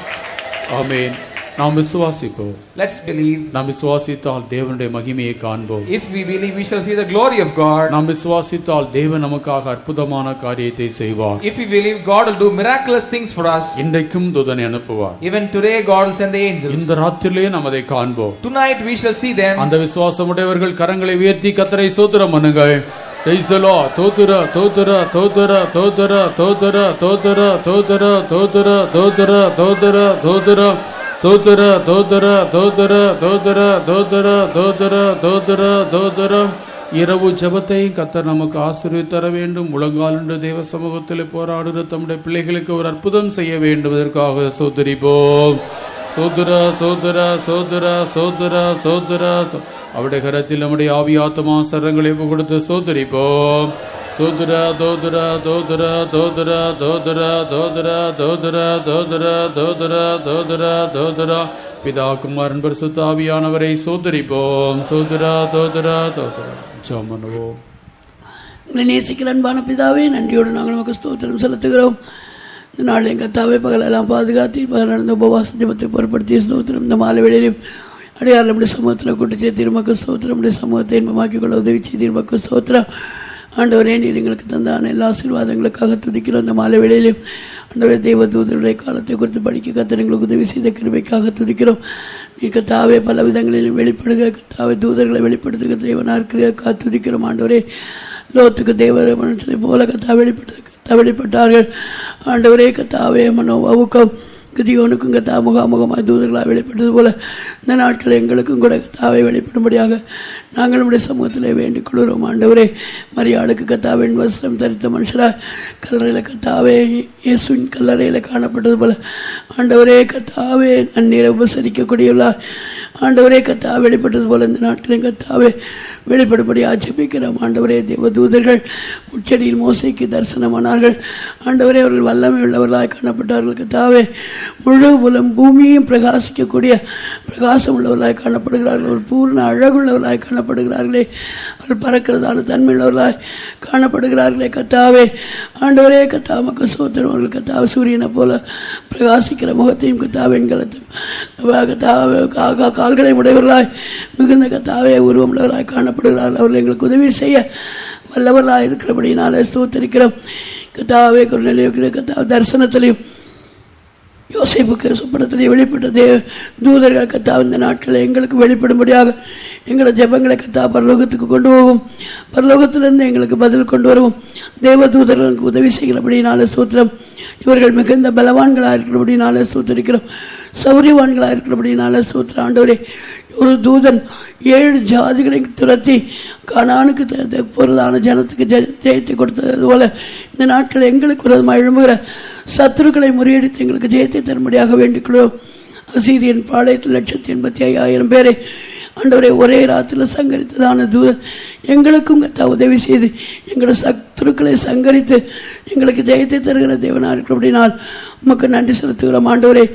Amen. நாம் விசுவாசிப்போம். Let's believe. நாம் விசுவாசித்தால் தேவனுடைய மகிமையை காண்போம். If we believe, we shall see the glory of God. நாம் விசுவாசித்தால் தேவன் நமக்காக அற்புதமான காரியத்தை செய்வார். If we believe, God will do miraculous things for us. இன்றைக்கும் தூதனை அனுப்புவார். Even today, God will send the angels. இந்த ராத்திரியிலே நாம் அதை காண்போம். Tonight we shall see them. அந்த விசுவாசமுடையவர்கள் கரங்களை உயர்த்தி கர்த்தரை ஸ்தோத்திரம் பண்ணுங்கள். ஜெய்சலோ தோத்துர தோத்துர தோத்துர தோத்துர தோத்துர தோத்துர தோத்துர தோத்துர தோத்துர தோத்துர தோத்துர தோத்துர தோத்துர தோத்துர தோத்துர தோத்துர தோத்துர தோத்துர தோத்துர. இரவு ஜெபத்தை கர்த்தர் நமக்கு ஆசீர்வதித்து தர வேண்டும். முழங்காலுண்டு தேவ சமூகத்தில் போராடுகிற தம்முடைய பிள்ளைகளுக்கு ஒரு அற்புதம் செய்ய வேண்டும். இதற்காக சோதரிப்போம். சோதர சோதர சோதர சோதர சோதர. அவருடைய கரத்தில் நம்முடைய ஆவியாத்மா சரங்களை கொடுத்து சோதரிப்போம். சோதர தோதர தோதர தோதர தோதர தோதர தோதர தோதர தோதர தோதர தோதர. பிதா குமாரன் பரிசுத்த ஆவியானவரை சோதரிப்போம். சோதர தோதர தோதர. ஜெபம் பண்ணுவோம். உங்களை நேசிக்கிற அன்பான பிதாவே, நன்றியோடு நாங்கள் நமக்கு ஸ்தோத்திரம் செலுத்துகிறோம். இந்த நாள் எங்கள் கத்தாவை பகலெல்லாம் பாதுகாத்து பகல் நடந்த உபவாச ஜெபத்தை பொருட்படுத்திய ஸ்தோத்திரம். இந்த மாலை வேளையிலும் அடையாள நம்முடைய சமூகத்தில் கூட்டு சேர்த்து திருமக்கு ஸ்தோத்திரம். நம்முடைய சமூகத்தை இன்பமாக்கிக் கொள்ள உதவி செய்து திருமக்கு ஸ்தோத்திரம். ஆண்டவரே, நீர் எங்களுக்கு தந்தான எல்லா ஆசீர்வாதங்களுக்காக துதிக்கிறோம். இந்த மாலை வேளையிலும் ஆண்டவரே, தேவ தூதருடைய காலத்தை குறித்து படிக்க கர்த்தர் எங்களுக்கு உதவி செய்த கிருபைக்காக துதிக்கிறோம். நீ கர்த்தாவே பல விதங்களிலும் வெளிப்படுகிற கர்த்தாவே தூதர்களை வெளிப்படுத்துகிற தேவனாக இருக்கிற துதிக்கிறோம். ஆண்டவரே, லோத்துக்கு தேவ மனுஷனை போல வெளிப்பட்டார்கள். ஆண்டவரே, கர்த்தாவே மனோவாவுக்கும் கிதியோனுக்கும் கத்தா முகாமுகமாக தூதர்களாக வெளிப்பட்டது போல இந்த நாட்கள் எங்களுக்கும் கூட கத்தாவை வெளிப்படும்படியாக நாங்கள் நம்முடைய சமூகத்திலே வேண்டிக் கொள்கிறோம். ஆண்டவரே, மரியாளுக்கு கத்தாவின் வஸ்திரம் தரித்த மனுஷராக கல்லறையில் கத்தாவே இயேசுவின் கல்லறையில் காணப்பட்டது போல ஆண்டவரே கத்தாவே நன்னீரை உபசரிக்கக்கூடியவர்களா ஆண்டவரே கத்தா வெளிப்பட்டது போல இந்த நாட்களில் கத்தாவே வெளிப்படும்படி ஆட்சேபிக்கிறோம். ஆண்டவரே, தேவ தூதர்கள் முச்சடியில் மோசைக்கு தரிசனமானார்கள். ஆண்டவரே, அவர்கள் வல்லமை உள்ளவர்களாக காணப்பட்டார்கள். கத்தாவே, முழு புலம் பூமியும் பிரகாசிக்கக்கூடிய பிரகாசம் உள்ளவர்களாக காணப்படுகிறார்கள். ஒரு பூர்ண அழகுள்ளவர்களாக காணப்படுகிறார்களே, அவர்கள் பறக்கிறதான தன்மையுள்ளவர்களாக காணப்படுகிறார்களே. கத்தாவே, ஆண்டவரே கத்தா மக்கள் சோத்திரம். அவர்கள் கத்தாவை சூரியனை போல பிரகாசிக்கிற முகத்தையும் கத்தாவெண்கலத்தையும் கால்களை உடையவர்களாய் மிகுந்த கத்தாவே உருவம் உள்ளவர்களாக காணப்படுகிறார்கள். அவர்கள் எங்களுக்கு உதவி செய்ய வல்லவர்களாக இருக்கிறபடினாலே ஸ்தோத்திரிக்கிறோம். கத்தாவே குரலில் கத்தா தரிசனத்திலையும் யோசேப்புக்கு சொப்பனத்திலே வெளிப்பட்ட தூதர்கள் கத்தா இந்த நாட்களை எங்களுக்கு வெளிப்படும்படியாக எங்களோட ஜெபங்களை கத்தா பரலோகத்துக்கு கொண்டு போகும், பரலோகத்திலிருந்து எங்களுக்கு பதில் கொண்டு வரவும் தேவ தூதர்களுக்கு உதவி செய்கிறபடினால ஸ்தோத்திரம். இவர்கள் மிகுந்த பலவான்களாக இருக்கிறபடினால ஸ்தோத்திரிக்கிறோம், சௌரியவான்களாக இருக்கிறபடினால ஸ்தோத்திரம். ஆண்டவரே, ஒரு தூதன் 7 ஜாதிகளை துரத்தி கானானுக்கு பொருளான ஜனத்துக்கு ஜெயத்தை கொடுத்தது போல இந்த நாட்கள் எங்களுக்கு விரோதமாக எழும்புகிற சத்துருக்களை முறியடித்து எங்களுக்கு ஜெயத்தை தரும்படியாக வேண்டிக்கொள்வோம். அசீரியன் பாளையத்தில் 185,000 பேரை ஆண்டவரை ஒரே ராத்திரில் சங்கரித்ததான தூதன் எங்களுக்கும் கத்தா உதவி செய்து எங்களோட சத்துருக்களை சங்கரித்து எங்களுக்கு ஜெயத்தை தருகிற தேவனாக இருக்கிறபடினால் உமக்கு நன்றி செலுத்துகிறோம். ஆண்டவரே,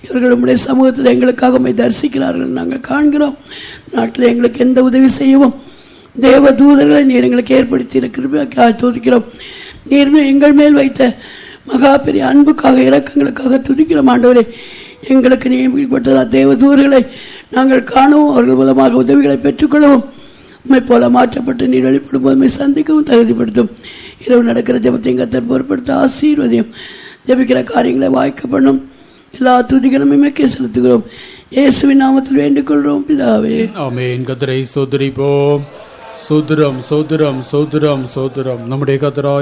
இவர்கள் உம்முடைய சமூகத்தில் எங்களுக்காக உம்மை தரிசிக்கிறார்கள் நாங்கள் காண்கிறோம். நாட்டில் எங்களுக்கு எந்த உதவி செய்யவும் தேவ தூதர்களை நீர் எங்களுக்கு ஏற்படுத்தி இருக்கிற துதிக்கிறோம். நீர் எங்கள் மேல் வைத்த மகா பெரிய அன்புக்காக இரக்கங்களுக்காக துதிக்கிறோம். ஆண்டவரே, எங்களுக்கு நியமிக்கப்பட்ட தேவ தூதர்களை நாங்கள் காணவும் அவர்கள் மூலமாக உதவிகளை பெற்றுக்கொள்ளவும் உண்மை போல மாற்றப்பட்டு நீர் வெளிப்படும் போதுமை சந்திக்கவும் தகுதிப்படுத்தும். இரவு நடக்கிற ஜெபத்தை கர்த்தர் பொறுப்படுத்த ஆசீர்வதியும். ஜெபிக்கிற காரியங்களை வாய்க்க பண்ணும். எல்லா துதிகளும் இமைக்கே செலுத்துகிறோம். இயேசுவின் நாமத்தில் வேண்டிக் கொள்கிறோம் பிதாவே, ஆமென். கர்த்தரை ஸ்தோத்திரிப்போம். சோத்திரம் சோத்திரம் சோத்திரம் சோத்திரம். நம்முடைய கர்த்தராய்